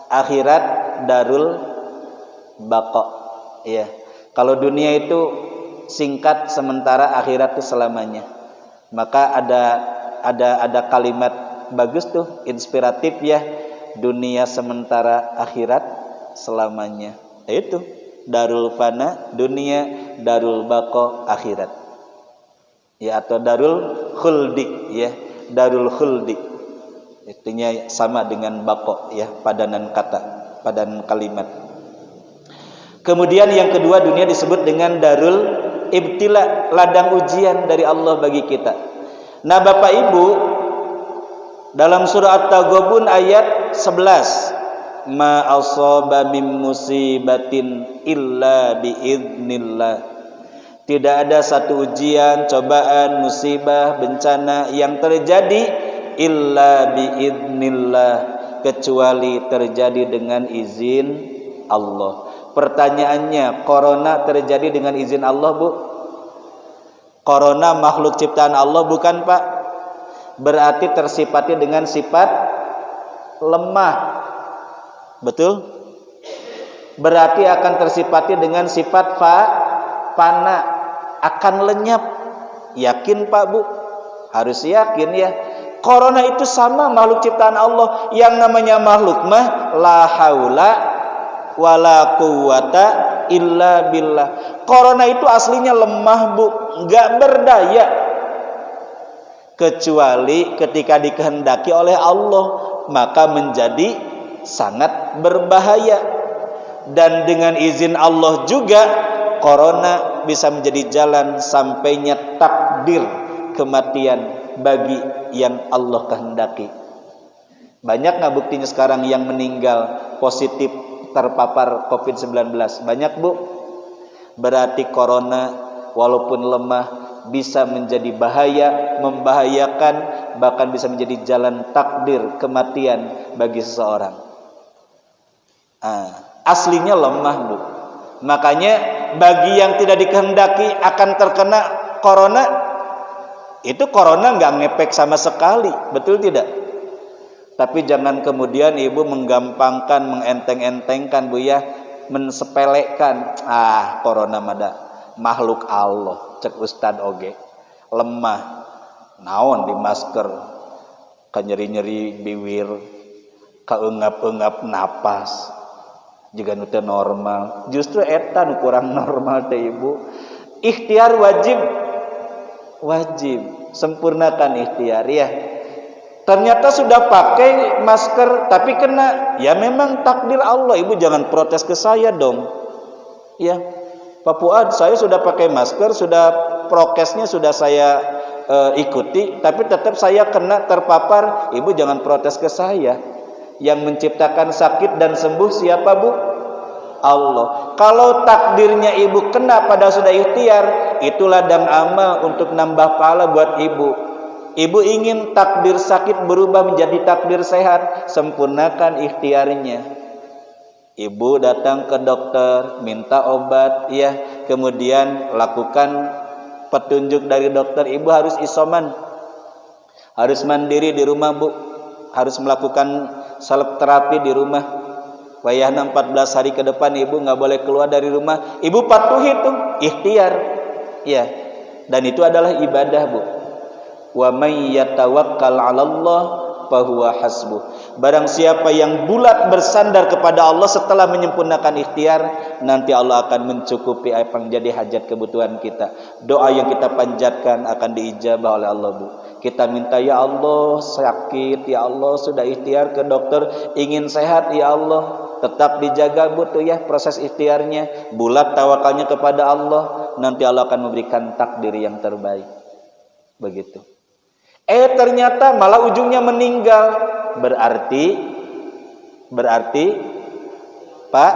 Akhirat darul baqa. Iya. Kalau dunia itu singkat sementara, akhirat itu selamanya. Maka ada kalimat bagus tuh, inspiratif ya. Dunia sementara, akhirat selamanya. Itu darul fana dunia, darul baqa akhirat. Ya atau darul khuldi ya, darul khuldi. Itunya sama dengan baqa ya, padanan kata, padanan kalimat. Kemudian yang kedua dunia disebut dengan darul ibtila, ladang ujian dari Allah bagi kita. Nah Bapak Ibu, dalam surah At-Taghabun ayat 11, ma asaba min musibatin illa biidznillah. Tidak ada satu ujian, cobaan, musibah, bencana yang terjadi illa biidznillah, kecuali terjadi dengan izin Allah. Pertanyaannya, corona terjadi dengan izin Allah, Bu? Corona makhluk ciptaan Allah bukan, Pak? Berarti tersifati dengan sifat lemah. Betul? Berarti akan tersifati dengan sifat fana, akan lenyap. Yakin, Pak, Bu? Harus yakin ya. Corona itu sama makhluk ciptaan Allah. Yang namanya makhluk mah la haula wala quwata illa billah. Corona itu aslinya lemah, Bu, enggak berdaya kecuali ketika dikehendaki oleh Allah, maka menjadi sangat berbahaya. Dan dengan izin Allah juga corona bisa menjadi jalan sampainya takdir kematian bagi yang Allah kehendaki. Banyak nggak buktinya sekarang yang meninggal positif terpapar COVID-19? Banyak, Bu. Berarti corona walaupun lemah bisa menjadi bahaya, membahayakan, bahkan bisa menjadi jalan takdir kematian bagi seseorang. Aslinya lemah, Bu. Makanya bagi yang tidak dikehendaki akan terkena corona, itu corona nggak ngepek sama sekali, betul tidak? Tapi jangan kemudian ibu menggampangkan, mengenteng-entengkan, Bu ya, mensepelekan. Corona mada makhluk Allah, cek Ustad oge. Lemah. Naon di masker, kanyeri-nyeri bibir, kaengap-engap napas. Juga nu teu normal. Justru eta nu kurang normal teh Ibu. Ikhtiar wajib. Sempurnakan ikhtiar ya. Ternyata sudah pakai masker tapi kena, ya memang takdir Allah. Ibu jangan protes ke saya dong. Ya, Pak Fuad, saya sudah pakai masker, sudah prokesnya sudah saya ikuti, tapi tetap saya kena terpapar. Ibu jangan protes ke saya. Yang menciptakan sakit dan sembuh siapa, Bu? Allah. Kalau takdirnya ibu kena pada sudah ikhtiar, itu ladang amal untuk nambah pahala buat ibu. Ibu ingin takdir sakit berubah menjadi takdir sehat, sempurnakan ikhtiarnya. Ibu datang ke dokter, minta obat, ya, kemudian lakukan petunjuk dari dokter. Ibu harus isoman, harus mandiri di rumah, Bu. Harus melakukan salep terapi di rumah. Wayahna 14 hari ke depan ibu nggak boleh keluar dari rumah. Ibu patuhi itu, ikhtiar, ya. Dan itu adalah ibadah, Bu. Wa may yatawakkal 'alallah fahuwa hasbuh. Barang siapa yang bulat bersandar kepada Allah setelah menyempurnakan ikhtiar, nanti Allah akan mencukupi apa yang jadi hajat kebutuhan kita. Doa yang kita panjatkan akan diijabah oleh Allah, Bu. Kita minta, ya Allah sakit, ya Allah sudah ikhtiar ke dokter, ingin sehat, ya Allah, tetap dijaga, Bu, tuh ya proses ikhtiarnya, bulat tawakalnya kepada Allah, nanti Allah akan memberikan takdir yang terbaik. Begitu. Ternyata malah ujungnya meninggal. Berarti Pak,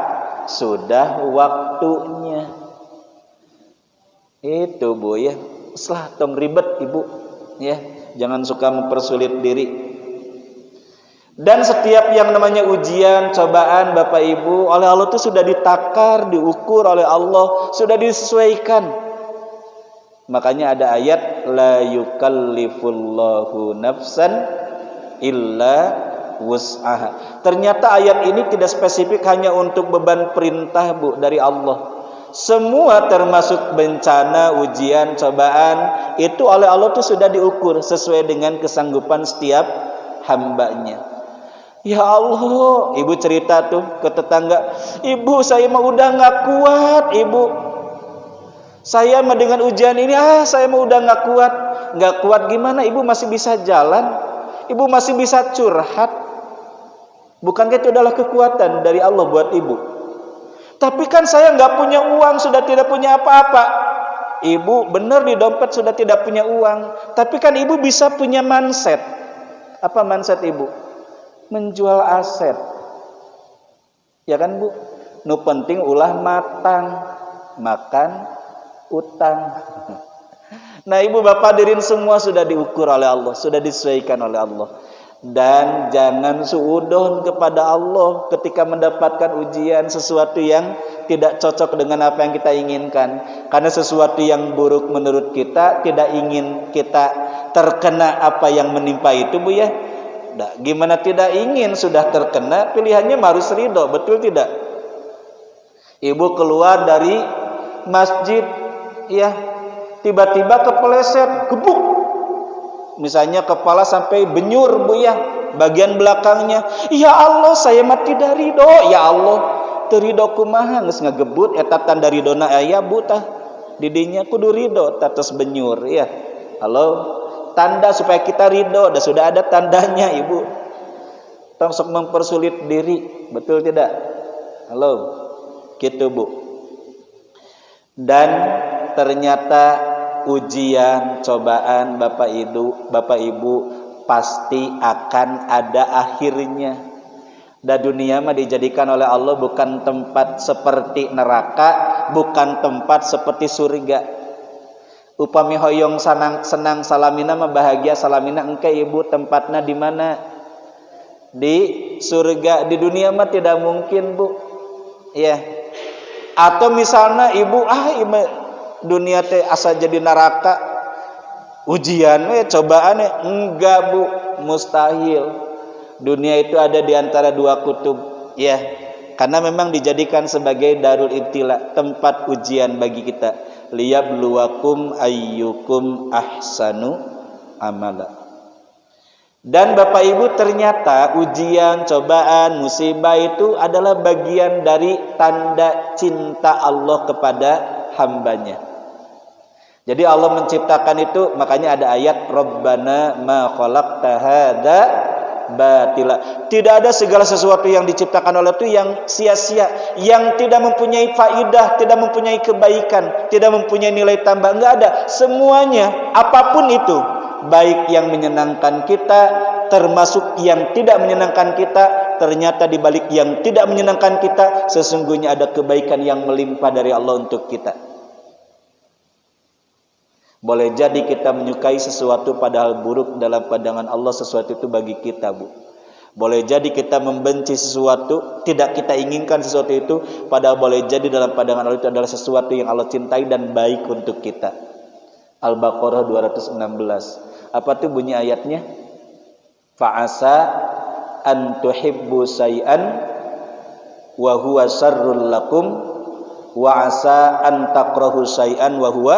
sudah waktunya. Itu, Bu, ya. Selah tong ribet, Ibu, ya. Jangan suka mempersulit diri. Dan setiap yang namanya ujian, cobaan, Bapak Ibu, oleh Allah itu sudah ditakar, diukur oleh Allah, sudah disesuaikan. Makanya ada ayat la yukallifullahu nafsan illa wus'aha. Ternyata ayat ini tidak spesifik hanya untuk beban perintah, Bu, dari Allah. Semua termasuk bencana, ujian, cobaan, itu oleh Allah itu sudah diukur sesuai dengan kesanggupan setiap hambanya. Ya Allah, ibu cerita tuh ke tetangga, ibu saya mah udah gak kuat, ibu. Saya mah dengan ujian ini, saya mah udah gak kuat. Gak kuat gimana? Ibu masih bisa jalan, ibu masih bisa curhat. Bukankah itu adalah kekuatan dari Allah buat ibu? Tapi kan saya nggak punya uang, sudah tidak punya apa-apa. Ibu benar di dompet sudah tidak punya uang, tapi kan ibu bisa punya mindset. Apa mindset ibu? Menjual aset. Ya kan, Bu? Nu penting ulah matang, makan utang. Nah, ibu bapak hadirin semua sudah diukur oleh Allah, sudah disesuaikan oleh Allah. Dan jangan suudon kepada Allah ketika mendapatkan ujian sesuatu yang tidak cocok dengan apa yang kita inginkan. Karena sesuatu yang buruk menurut kita tidak ingin kita terkena apa yang menimpa itu, Bu, ya. Nah, gimana tidak ingin sudah terkena, pilihannya harus ridho, betul tidak? Ibu keluar dari masjid, ya, tiba-tiba kepeleset, gebuk. Misalnya kepala sampai benyur, Bu, ya, bagian belakangnya. Ya Allah, saya mati dari ridho. Ya Allah, teu ridho kumaha geus ngagebut eta tanda ridona aya, Bu, tah. Didinya kudu ridho tatos benyur, ya. Halo, tanda supaya kita ridho, dan sudah ada tandanya, Ibu. Tong sok mempersulit diri, betul tidak? Halo, gitu, Bu. Dan ternyata ujian, cobaan, Bapak Ibu pasti akan ada akhirnya. Dan dunia mah dijadikan oleh Allah bukan tempat seperti neraka, bukan tempat seperti surga. Upami hoyong senang salamina mah bahagia salamina, engke Ibu tempatnya di mana? Di surga. Di dunia mah tidak mungkin, Bu. Ya. Atau misalnya Ibu dunia teh asa jadi neraka, ujian cobaan enggak, Bu, mustahil. Dunia itu ada di antara dua kutub, ya, karena memang dijadikan sebagai darul ibtila, tempat ujian bagi kita. Liyabluwakum ayyukum ahsanu amala. Dan Bapak Ibu, ternyata ujian, cobaan, musibah itu adalah bagian dari tanda cinta Allah kepada hambanya. Jadi Allah menciptakan itu, makanya ada ayat Rabbana ma khalaqta hadza batila. Tidak ada segala sesuatu yang diciptakan oleh itu yang sia-sia, yang tidak mempunyai faidah, tidak mempunyai kebaikan, tidak mempunyai nilai tambah, enggak ada. Semuanya, apapun itu, baik yang menyenangkan kita, termasuk yang tidak menyenangkan kita, ternyata di balik yang tidak menyenangkan kita, sesungguhnya ada kebaikan yang melimpah dari Allah untuk kita. Boleh jadi kita menyukai sesuatu padahal buruk dalam pandangan Allah sesuatu itu bagi kita, Bu. Boleh jadi kita membenci sesuatu, tidak kita inginkan sesuatu itu, padahal boleh jadi dalam pandangan Allah itu adalah sesuatu yang Allah cintai dan baik untuk kita. Al-Baqarah 216. Apa tuh bunyi ayatnya? Fa'asa an tuhibbu say'an wa huwa syarrul lakum wa asa an takrahu syai'an wa huwa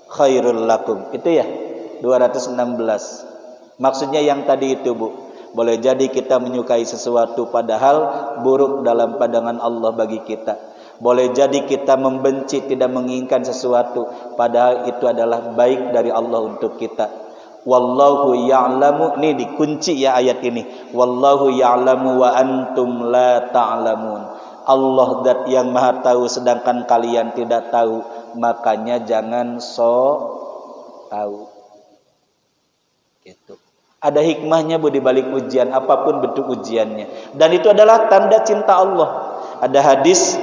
khairul lakum. Itu ya 216. Maksudnya yang tadi itu, Bu. Boleh jadi kita menyukai sesuatu padahal buruk dalam pandangan Allah bagi kita. Boleh jadi kita membenci, tidak menginginkan sesuatu padahal itu adalah baik dari Allah untuk kita. Wallahu ya'lamu, ini dikunci ya ayat ini. Wallahu ya'lamu wa antum la ta'lamun. Allah zat yang maha tahu sedangkan kalian tidak tahu, makanya jangan tahu. Gitu. Ada hikmahnya, Bu, di balik ujian, apapun bentuk ujiannya. Dan itu adalah tanda cinta Allah. Ada hadis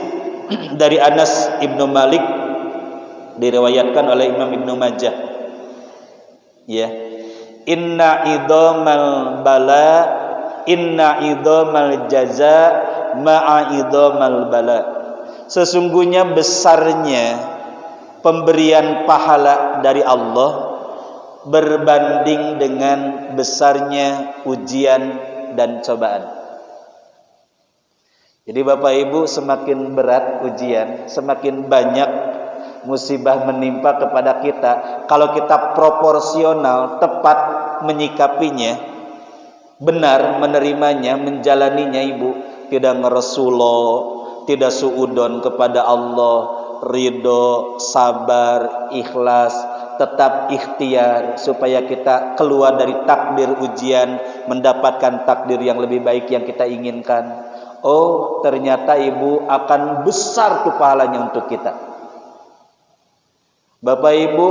dari Anas Ibnu Malik diriwayatkan oleh Imam Ibnu Majah. Ya. Inna idhamal jaza ma'a idhamal bala. Sesungguhnya besarnya pemberian pahala dari Allah berbanding dengan besarnya ujian dan cobaan. Jadi Bapak Ibu, semakin berat ujian, semakin banyak musibah menimpa kepada kita. Kalau kita proporsional, tepat menyikapinya, benar menerimanya, menjalaninya, Ibu, tidak ngeresulo, tidak suudon kepada Allah, ridho, sabar, ikhlas, tetap ikhtiar supaya kita keluar dari takdir ujian, mendapatkan takdir yang lebih baik yang kita inginkan. Oh, ternyata Ibu akan besar tuh pahalanya untuk kita. Bapak Ibu,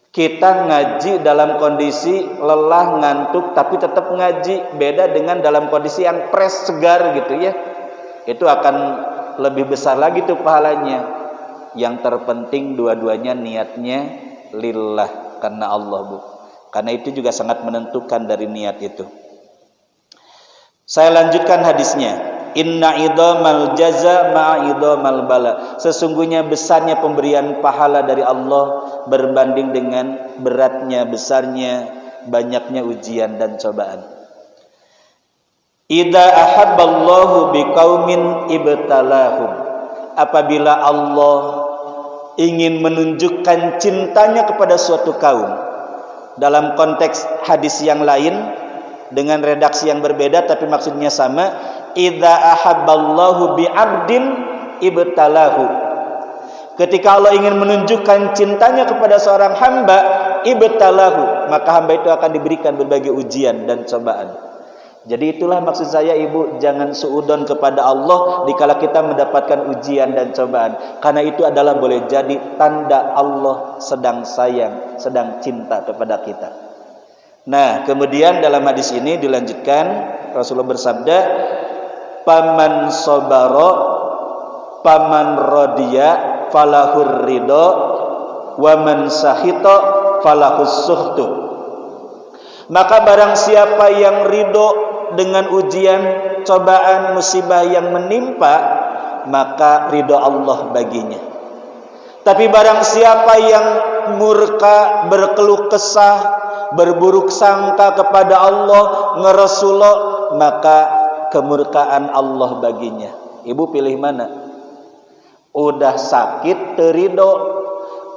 kita ngaji dalam kondisi lelah, ngantuk, tapi tetap ngaji. Beda dengan dalam kondisi yang fresh, segar gitu ya. Itu akan lebih besar lagi tuh pahalanya. Yang terpenting dua-duanya niatnya lillah, karena Allah, Bu. Karena itu juga sangat menentukan dari niat itu. Saya lanjutkan hadisnya. Inna idhamal jaza ma'a idhamal bala. Sesungguhnya besarnya pemberian pahala dari Allah berbanding dengan beratnya, besarnya, banyaknya ujian dan cobaan. Idza ahabballahu biqaumin ibtalahum. Apabila Allah ingin menunjukkan cintanya kepada suatu kaum, dalam konteks hadis yang lain dengan redaksi yang berbeda tapi maksudnya sama, idza ahabballahu bi'abdin ibtalahu. Ketika Allah ingin menunjukkan cintanya kepada seorang hamba, ibtalahu, maka hamba itu akan diberikan berbagai ujian dan cobaan. Jadi itulah maksud saya, Ibu, jangan suudon kepada Allah dikala kita mendapatkan ujian dan cobaan, karena itu adalah boleh jadi tanda Allah sedang sayang, sedang cinta kepada kita. Nah, kemudian dalam hadis ini dilanjutkan, Rasulullah bersabda, paman sobaro paman rodiya falahur ridho wa man sahito falahus suhtu. Maka barang siapa yang ridho dengan ujian, cobaan, musibah yang menimpa, maka ridho Allah baginya. Tapi barang siapa yang murka, berkeluh kesah, berburuk sangka kepada Allah, ngeresulo, maka kemurkaan Allah baginya. Ibu pilih mana? Udah sakit terido,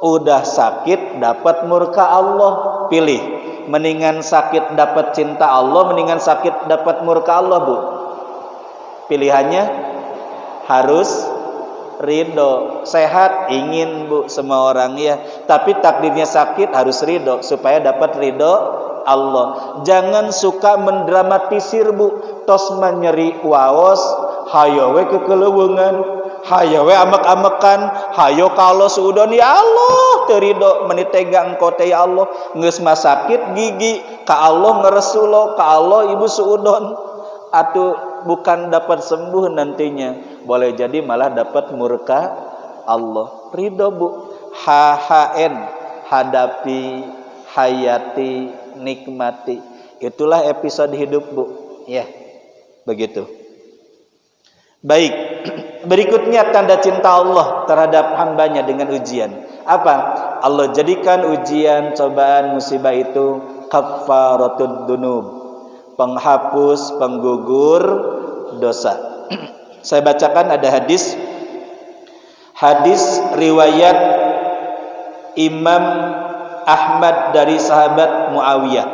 udah sakit dapat murka Allah, pilih. Mendingan sakit dapat cinta Allah, mendingan sakit dapat murka Allah, Bu. Pilihannya harus ridho. Sehat ingin, Bu, semua orang ya, tapi takdirnya sakit harus ridho supaya dapat ridho Allah. Jangan suka mendramatisir, Bu. Tos menyeri waos, hayo we kekelewungan, hayo we amek-amekan, hayo kalau suudon ya Allah terido menitega engkau teh ya Allah, geus mah sakit gigi ka Allah ngeresulo, ka Allah ibu suudon, atuh bukan dapat sembuh nantinya, boleh jadi malah dapat murka Allah. Ridho, Bu. HHN, hadapi, hayati, nikmati. Itulah episode hidup, Bu. Ya, begitu. Baik, berikutnya tanda cinta Allah terhadap hambanya dengan ujian. Apa? Allah jadikan ujian, cobaan, musibah itu kaffaratud dunub, penghapus, penggugur dosa. Saya bacakan ada hadis riwayat Imam Ahmad dari sahabat Muawiyah.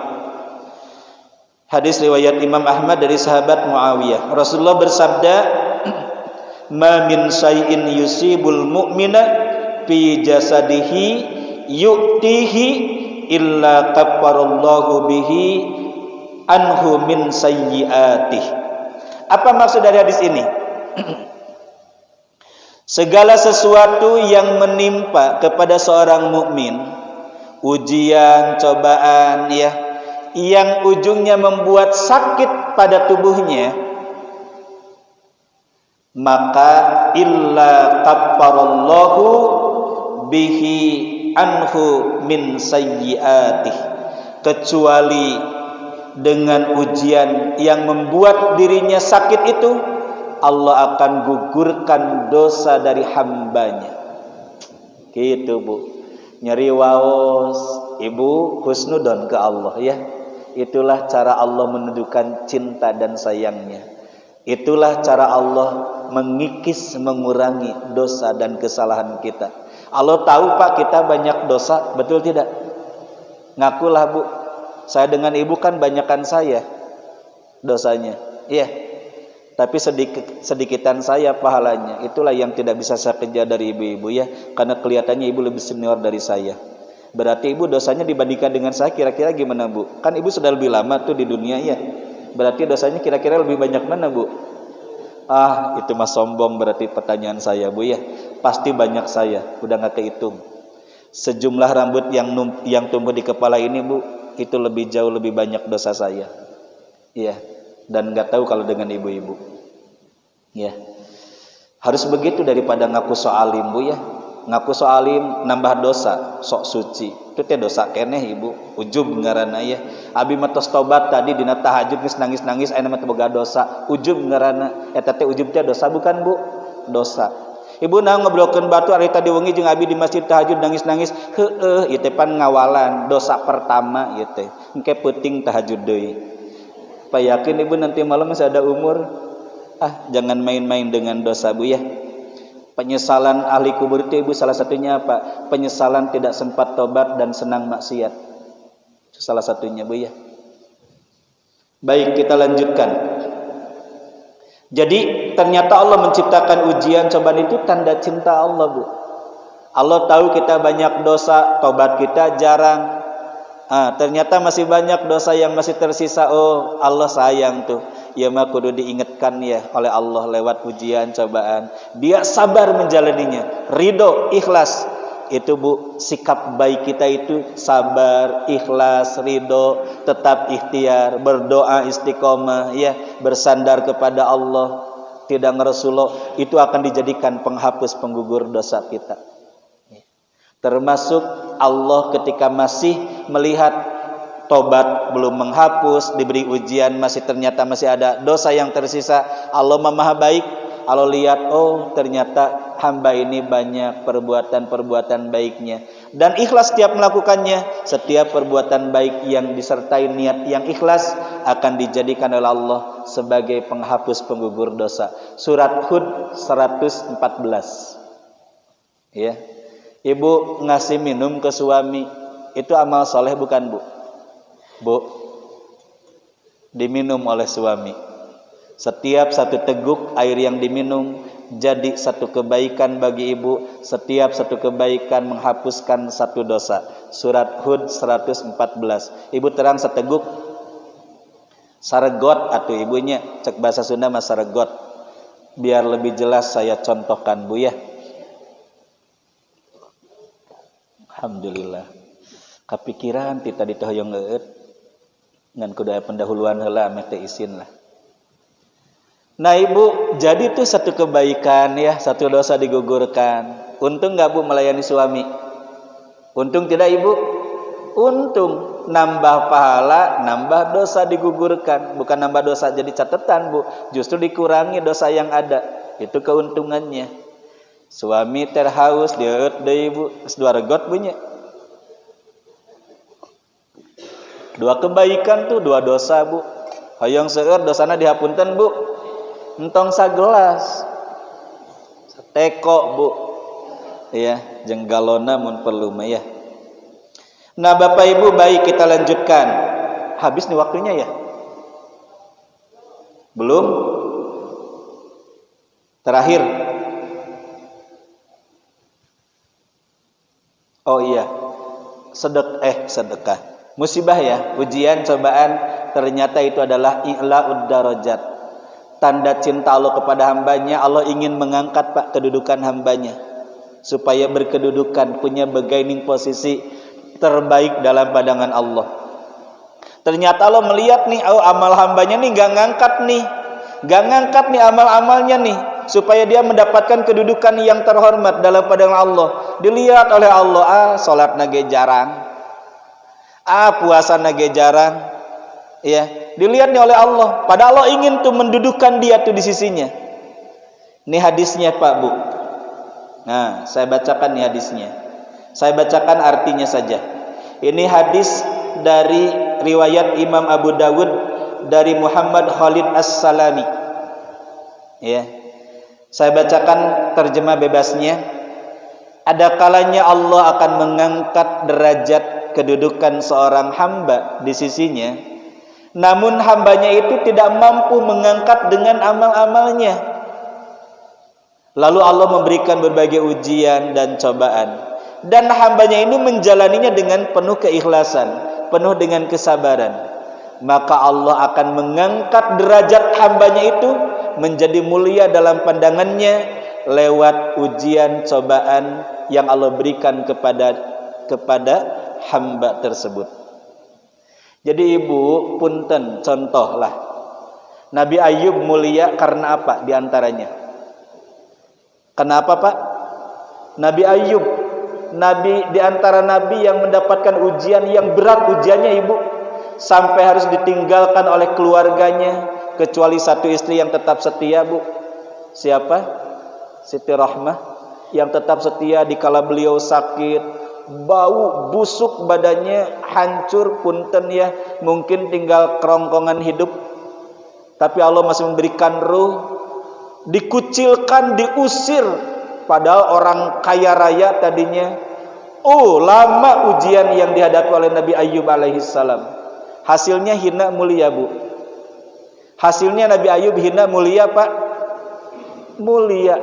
Hadis riwayat Imam Ahmad dari sahabat Muawiyah. Rasulullah bersabda, "Ma min syai'in yusibul mu'mina fi jasadihi yu'tihi illa kaffarallahu bihi anhu min sayyi'atih." Apa maksud dari hadis ini? Segala sesuatu yang menimpa kepada seorang mukmin, ujian, cobaan, ya, yang ujungnya membuat sakit pada tubuhnya, maka illa kaffarallahu bihi anhu min sayyi'atih, kecuali dengan ujian yang membuat dirinya sakit itu, Allah akan gugurkan dosa dari hambanya. Gitu, Bu. Nyeri waos, Ibu husnudon ke Allah, ya. Itulah cara Allah menunjukkan cinta dan sayangnya. Itulah cara Allah mengikis, mengurangi dosa dan kesalahan kita. Allah tahu, Pak, kita banyak dosa, betul tidak? Ngakulah, Bu. Saya dengan Ibu kan banyakan saya dosanya. Iya. Tapi sedikitan saya pahalanya. Itulah yang tidak bisa saya kejar dari ibu-ibu, ya. Karena kelihatannya Ibu lebih senior dari saya. Berarti Ibu dosanya dibandingkan dengan saya kira-kira gimana, Bu? Kan Ibu sudah lebih lama tuh di dunia, ya. Berarti dosanya kira-kira lebih banyak mana, Bu? Ah, itu mah sombong berarti pertanyaan saya, Bu, ya. Pasti banyak saya, udah gak kehitung. Sejumlah rambut yang tumbuh di kepala ini, Bu, itu jauh lebih banyak dosa saya. Iya. Dan gak tahu kalau dengan ibu-ibu. Ya. Harus begitu daripada ngaku soalim, Bu, ya. Ngaku soalim nambah dosa, sok suci. Itu teh dosa keneh, Ibu. Ujub ngaranna, ya. Abi matos tobat tadi dina tahajud geus nangis-nangis aya mah teu boga dosa. Ujub ngaranna. Eta teh ujub teh dosa bukan, Bu? Dosa. Ibu naon ngeblokkeun batu ari tadi wengi jeung abi di masjid tahajud nangis-nangis. Heueuh, ieu teh pan ngawalan, dosa pertama ieu teh. Engke peuting tahajud deui. Pak yakin Ibu nanti malam masih ada umur? Ah, jangan main-main dengan dosa, Bu, ya. Penyesalan ahli kubur itu, Ibu, salah satunya apa? Penyesalan tidak sempat tobat dan senang maksiat. Itu salah satunya, Bu, ya. Baik, kita lanjutkan. Jadi ternyata Allah menciptakan ujian, cobaan itu tanda cinta Allah, Bu. Allah tahu kita banyak dosa, tobat kita jarang. Ternyata masih banyak dosa yang masih tersisa. Oh, Allah sayang tuh. Ya mah kudu diingatkan, ya, oleh Allah lewat ujian, cobaan. Dia sabar menjalaninya. Ridho, ikhlas. Itu, Bu, sikap baik kita itu sabar, ikhlas, ridho, tetap ikhtiar, berdoa istiqomah, ya, bersandar kepada Allah, tidak ngeresulo. Itu akan dijadikan penghapus, penggugur dosa kita. Termasuk Allah ketika masih melihat tobat belum menghapus, diberi ujian ternyata masih ada dosa yang tersisa. Allah Maha baik. Allah lihat, oh ternyata hamba ini banyak perbuatan-perbuatan baiknya, dan ikhlas setiap melakukannya. Setiap perbuatan baik yang disertai niat yang ikhlas akan dijadikan oleh Allah sebagai penghapus, penggugur dosa. Surat Hud 114. Ya. Ibu ngasih minum ke suami, itu amal soleh bukan, Bu? Bu, diminum oleh suami. Setiap satu teguk air yang diminum jadi satu kebaikan bagi ibu. Setiap satu kebaikan menghapuskan satu dosa. Surat Hud 114. Ibu terang seteguk. Saregot atuh ibunya, cek bahasa Sunda mah saregot. Biar lebih jelas saya contohkan, Bu, ya. Alhamdulillah. Kapikiran ti tadi teh hoyong eueut ngan kudu aya pendahuluan heula meh teh isin lah. Nah, Ibu, jadi itu satu kebaikan, ya, satu dosa digugurkan. Untung enggak, Bu, melayani suami? Untung tidak, Ibu? Untung, nambah pahala, nambah dosa digugurkan. Bukan nambah dosa jadi catatan, Bu. Justru dikurangi dosa yang ada. Itu keuntungannya. Suami terhaus, dieut deui, Bu. Dua regot bunyi. Dua kebaikan tuh, dua dosa, Bu. Hoyong seueur dosana dihapunten, Bu. Entong sagelas. Teko, Bu. Ya, jeung galona mun perlu mah ya. Nah, Bapak Ibu, baik kita lanjutkan. Habis nih waktunya ya? Belum? Terakhir. Oh iya. Sedekah. Musibah ya, ujian, cobaan, ternyata itu adalah i'la'ud darajat. Tanda cinta Allah kepada hambanya. Allah ingin mengangkat Pak kedudukan hambanya supaya berkedudukan, punya bargaining posisi terbaik dalam pandangan Allah. Ternyata Allah melihat nih, oh amal hambanya nih gak ngangkat nih amal-amalnya nih, supaya dia mendapatkan kedudukan yang terhormat dalam pandangan Allah. Dilihat oleh Allah, salat nage jarang, puasa nage jarang, ya. Dilihat nih oleh Allah. Padahal Allah ingin tuh mendudukan dia tuh di sisinya. Ini hadisnya Pak Bu. Nah, saya bacakan nih hadisnya. Saya bacakan artinya saja. Ini hadis dari riwayat Imam Abu Dawud dari Muhammad Khalid As-Salami. Ya. Saya bacakan terjemah bebasnya. Ada kalanya Allah akan mengangkat derajat kedudukan seorang hamba di sisinya. Namun hambanya itu tidak mampu mengangkat dengan amal-amalnya. Lalu Allah memberikan berbagai ujian dan cobaan. Dan hambanya ini menjalaninya dengan penuh keikhlasan, penuh dengan kesabaran. Maka Allah akan mengangkat derajat hambanya itu menjadi mulia dalam pandangannya lewat ujian cobaan yang Allah berikan kepada hamba tersebut. Jadi Ibu, punten contohlah. Nabi Ayub mulia karena apa di antaranya? Kenapa Pak? Nabi Ayub, nabi di antara nabi yang mendapatkan ujian yang berat, ujiannya Ibu, sampai harus ditinggalkan oleh keluarganya, kecuali satu istri yang tetap setia, Bu. Siapa? Siti Rahmah, yang tetap setia dikala beliau sakit, bau busuk badannya, hancur punten ya, mungkin tinggal kerongkongan hidup, tapi Allah masih memberikan ruh. Dikucilkan, diusir, padahal orang kaya raya tadinya. Lama ujian yang dihadapi oleh Nabi Ayub alaihissalam. Hasilnya hina mulia, Bu. Hasilnya Nabi Ayub hina mulia, Pak. Mulia.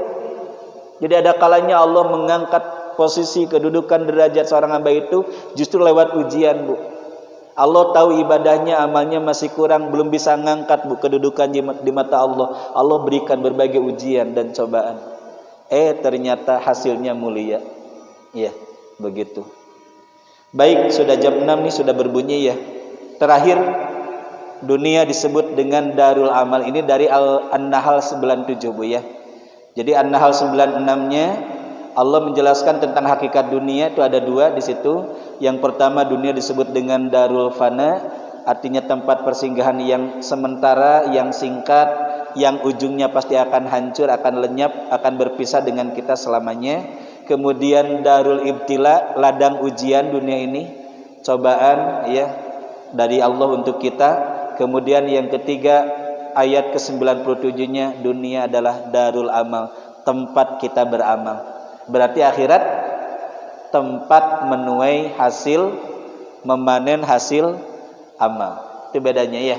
Jadi ada kalanya Allah mengangkat posisi kedudukan derajat seorang hamba itu justru lewat ujian, Bu. Allah tahu ibadahnya, amalnya masih kurang, belum bisa ngangkat, Bu, kedudukan di mata Allah. Allah berikan berbagai ujian dan cobaan. Ternyata hasilnya mulia. Ya, begitu. Baik, sudah jam 6 nih, sudah berbunyi ya. Terakhir, dunia disebut dengan Darul Amal. Ini dari An-Nahl 97, Bu ya. Jadi An-Nahl 96-nya Allah menjelaskan tentang hakikat dunia itu ada dua di situ. Yang pertama, dunia disebut dengan Darul Fana, artinya tempat persinggahan yang sementara, yang singkat, yang ujungnya pasti akan hancur, akan lenyap, akan berpisah dengan kita selamanya. Kemudian Darul Ibtila, ladang ujian dunia ini, cobaan ya dari Allah untuk kita. Kemudian yang ketiga, ayat ke-97-nya, dunia adalah Darul Amal, tempat kita beramal. Berarti akhirat tempat menuai hasil, memanen hasil amal. Itu bedanya ya.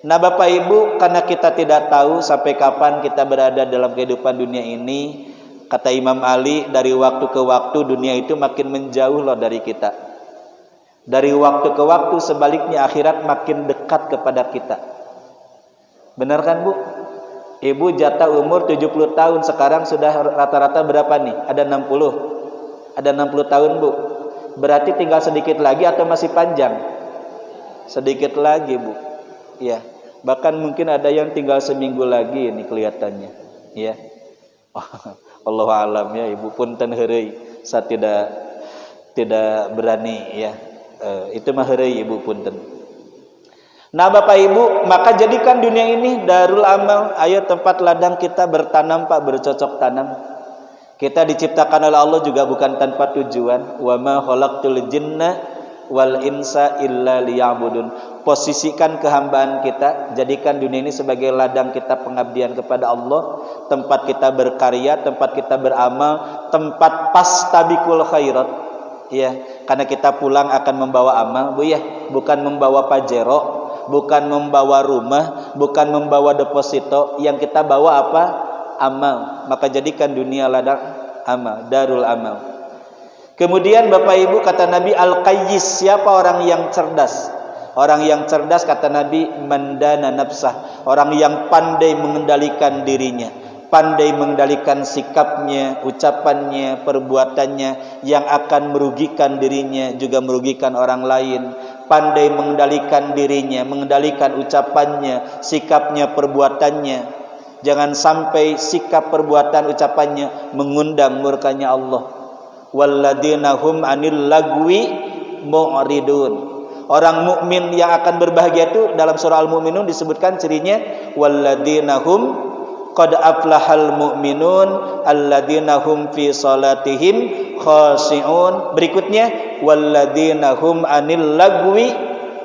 Nah Bapak Ibu, karena kita tidak tahu sampai kapan kita berada dalam kehidupan dunia ini, kata Imam Ali, dari waktu ke waktu dunia itu makin menjauh loh dari kita. Dari waktu ke waktu sebaliknya akhirat makin dekat kepada kita. Benar kan Bu? Ibu jatah umur 70 tahun, sekarang sudah rata-rata berapa nih? Ada 60. Ada 60 tahun, Bu. Berarti tinggal sedikit lagi atau masih panjang? Sedikit lagi, Bu. Ya. Bahkan mungkin ada yang tinggal seminggu lagi ini kelihatannya. Ya. Allahu a'lam ya, Ibu punten heureuy. Saya tidak berani ya Itu mah heureuy ibu punten. Nah Bapak Ibu, maka jadikan dunia ini darul amal. Ayo tempat ladang kita bertanam Pak, bercocok tanam. Kita diciptakan oleh Allah juga bukan tanpa tujuan. Wa ma khalaqtul jinna wal insa illa liya'budun. Posisikan kehambaan kita, jadikan dunia ini sebagai ladang kita pengabdian kepada Allah, tempat kita berkarya, tempat kita beramal, tempat pastabikul khairat. Ya, karena kita pulang akan membawa amal, Bu ya, bukan membawa pajero, bukan membawa rumah, bukan membawa deposito. Yang kita bawa apa? Amal. Maka jadikan dunia ladang amal, darul amal. Kemudian Bapak Ibu, kata Nabi Al-Qayyis, siapa orang yang cerdas? Orang yang cerdas kata Nabi mandana nafsah, orang yang pandai mengendalikan dirinya, pandai mengendalikan sikapnya, ucapannya, perbuatannya yang akan merugikan dirinya juga merugikan orang lain. Pandai mengendalikan dirinya, mengendalikan ucapannya, sikapnya, perbuatannya. Jangan sampai sikap, perbuatan, ucapannya mengundang murkanya Allah. Walladzina hum 'anil lagwi mu'ridun. Orang mukmin yang akan berbahagia itu dalam surah Al-Mu'minun disebutkan cirinya walladzina hum qad aflahal mu'minun alladzina hum fi salatihim khashi'un. Berikutnya walladzina hum 'anil lagwi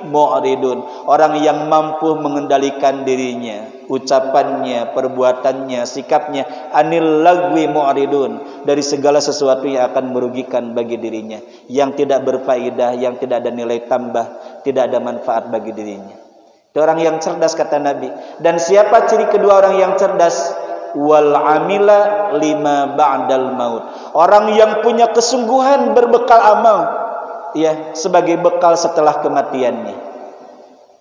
mu'ridun. Orang yang mampu mengendalikan dirinya, ucapannya, perbuatannya, sikapnya, anil lagwi mu'ridun, dari segala sesuatu yang akan merugikan bagi dirinya, yang tidak berfaedah, yang tidak ada nilai tambah, tidak ada manfaat bagi dirinya. Itu orang yang cerdas kata Nabi. Dan siapa ciri kedua orang yang cerdas? Wal amila lima ba'dal maut. Orang yang punya kesungguhan berbekal amal, ya, sebagai bekal setelah kematiannya.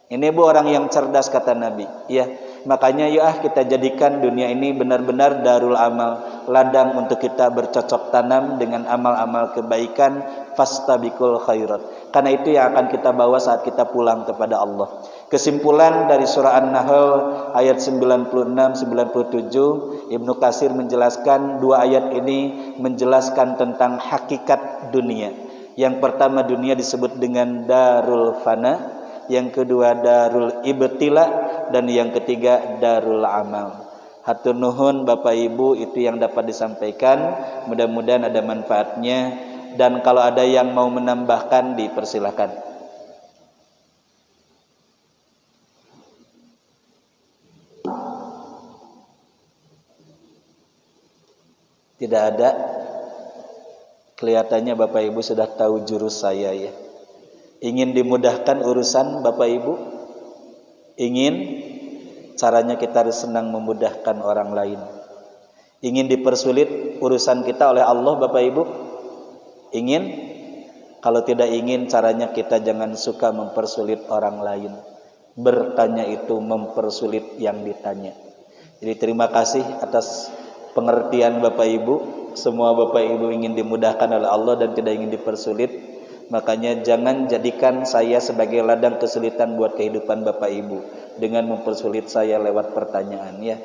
Ini Bu orang yang cerdas kata Nabi, ya. Makanya yuk kita jadikan dunia ini benar-benar darul amal, ladang untuk kita bercocok tanam dengan amal-amal kebaikan, fastabikul khairat. Karena itu yang akan kita bawa saat kita pulang kepada Allah. Kesimpulan dari surah An-Nahl ayat 96-97, Ibnu Katsir menjelaskan dua ayat ini menjelaskan tentang hakikat dunia. Yang pertama dunia disebut dengan darul fana, yang kedua darul ibtila, dan yang ketiga darul amal. Hatur nuhun Bapak Ibu, itu yang dapat disampaikan. Mudah-mudahan ada manfaatnya, dan kalau ada yang mau menambahkan dipersilakan. Tidak ada. Kelihatannya Bapak Ibu sudah tahu jurus saya ya. Ingin dimudahkan urusan Bapak Ibu? Ingin? Caranya kita harus senang memudahkan orang lain. Ingin dipersulit urusan kita oleh Allah Bapak Ibu? Ingin? Kalau tidak ingin, caranya kita jangan suka mempersulit orang lain. Bertanya itu mempersulit yang ditanya. Jadi terima kasih atas pengertian Bapak Ibu. Semua Bapak Ibu ingin dimudahkan oleh Allah dan tidak ingin dipersulit. Makanya jangan jadikan saya sebagai ladang kesulitan buat kehidupan Bapak Ibu dengan mempersulit saya lewat pertanyaan ya.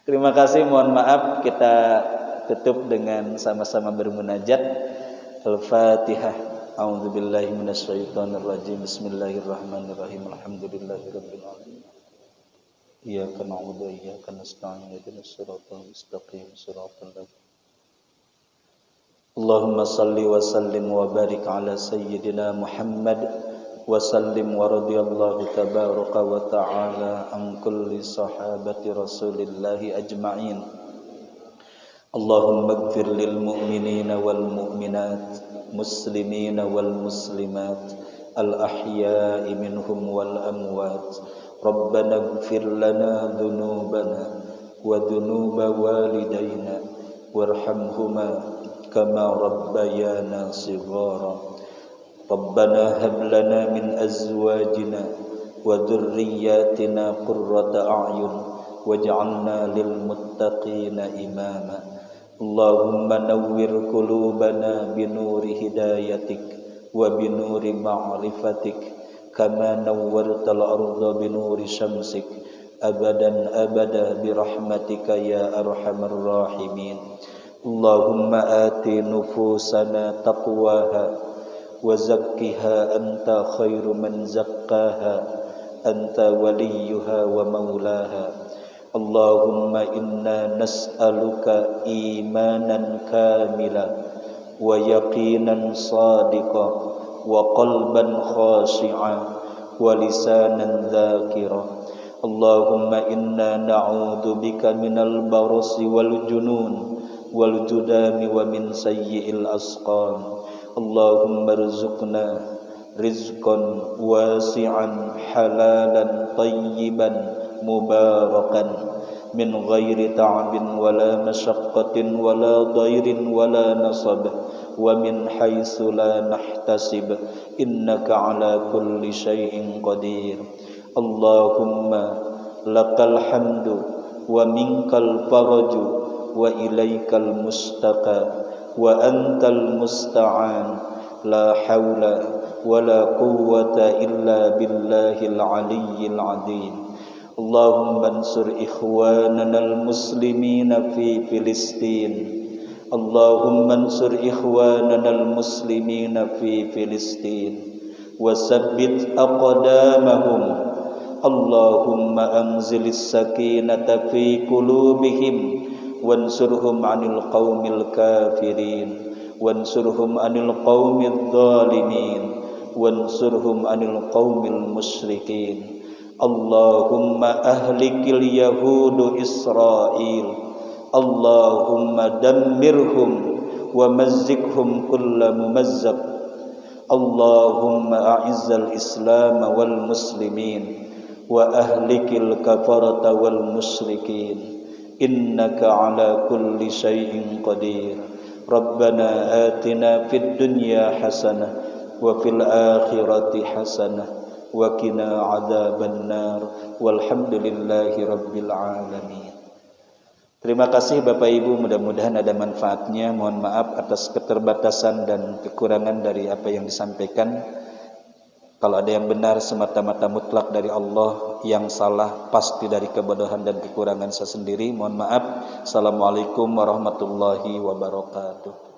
Terima kasih, mohon maaf, kita tutup dengan sama-sama bermunajat. Al-Fatihah. A'udzubillahi minasyaitonirrajim. Bismillahirrahmanirrahim. Alhamdulillahirabbil alamin. Iyyaka na'budu wa iyyaka nasta'in. Ihdinas siratal mustaqim. Shiratal ladzina Allahumma salli wa sallim wa barik ala sayyidina Muhammad wa sallim wa radiyallahu tabaraka wa ta'ala an kulli sahabati rasulillahi ajma'in. Allahumma ighfir lil mu'minina wal mu'minat, muslimina wal muslimat, al ahya'i minhum wal amwat. Rabbana ighfir lana dhunubana wa dhunuba walidayna warhamhuma كما ربيانا صغارا ربنا هب لنا من أزواجنا وذرياتنا قرة أعين واجعلنا للمتقين إماما اللهم نور قلوبنا بنور هدايتك وبنور معرفتك كما نورت الأرض بنور شمسك أبدا أبدا برحمتك يا أرحم الراحمين. Allahumma ati nufusana taqwaha wa zakkiha anta khairu man zakkaha anta waliyuha wa maulaha. Allahumma inna nas'aluka imanan kamila wa yaqinan sadiqa wa qalban khashi'a wa lisanan dhakira. Allahumma inna na'udzu bika minal barasi wal junun wal judami wa min sayyi'il asqam. Allahumma rzuqna rizqan wasi'an halalan tayyiban mubarakan min ghairi ta'bin wala masyaqqatin wala dhairin wala nasab wa min haitsu la nahtasib innaka ala kulli syai'in qadir. Allahumma lakal hamdu wa minkal faraju wa ilaikal mustaqa wa antal musta'an la haula wala quwwata illa billahil aliyyil azim. Allahumma ansur ikhwanana al-muslimina fi Filistin. Allahumma ansur ikhwanana al-muslimina fi Filistin wa sabbit aqdamahum. Allahumma anzilis sakinata fi qulubihim wansurhum 'anil qaumil kafirin wansurhum 'anil qaumidh dhalimin wansurhum 'anil qaumil musyrikin. Allahumma ahlikil yahudu Israel. Allahumma dammirhum wa mazzikhum kulla mumazzaq. Allahumma a'izzal islam wal muslimin wa ahlikil kafarata wal musyrikin. Innaka ala kulli syai'in qadir. Rabbana atina fid dunya hasanah wa fil akhirati hasanah wa qina adzaban nar walhamdulillahi rabbil alamin. Terima kasih Bapak Ibu, mudah-mudahan ada manfaatnya. Mohon maaf atas keterbatasan dan kekurangan dari apa yang disampaikan. Kalau ada yang benar semata-mata mutlak dari Allah, yang salah pasti dari kebodohan dan kekurangan saya sendiri. Mohon maaf. Assalamualaikum warahmatullahi wabarakatuh.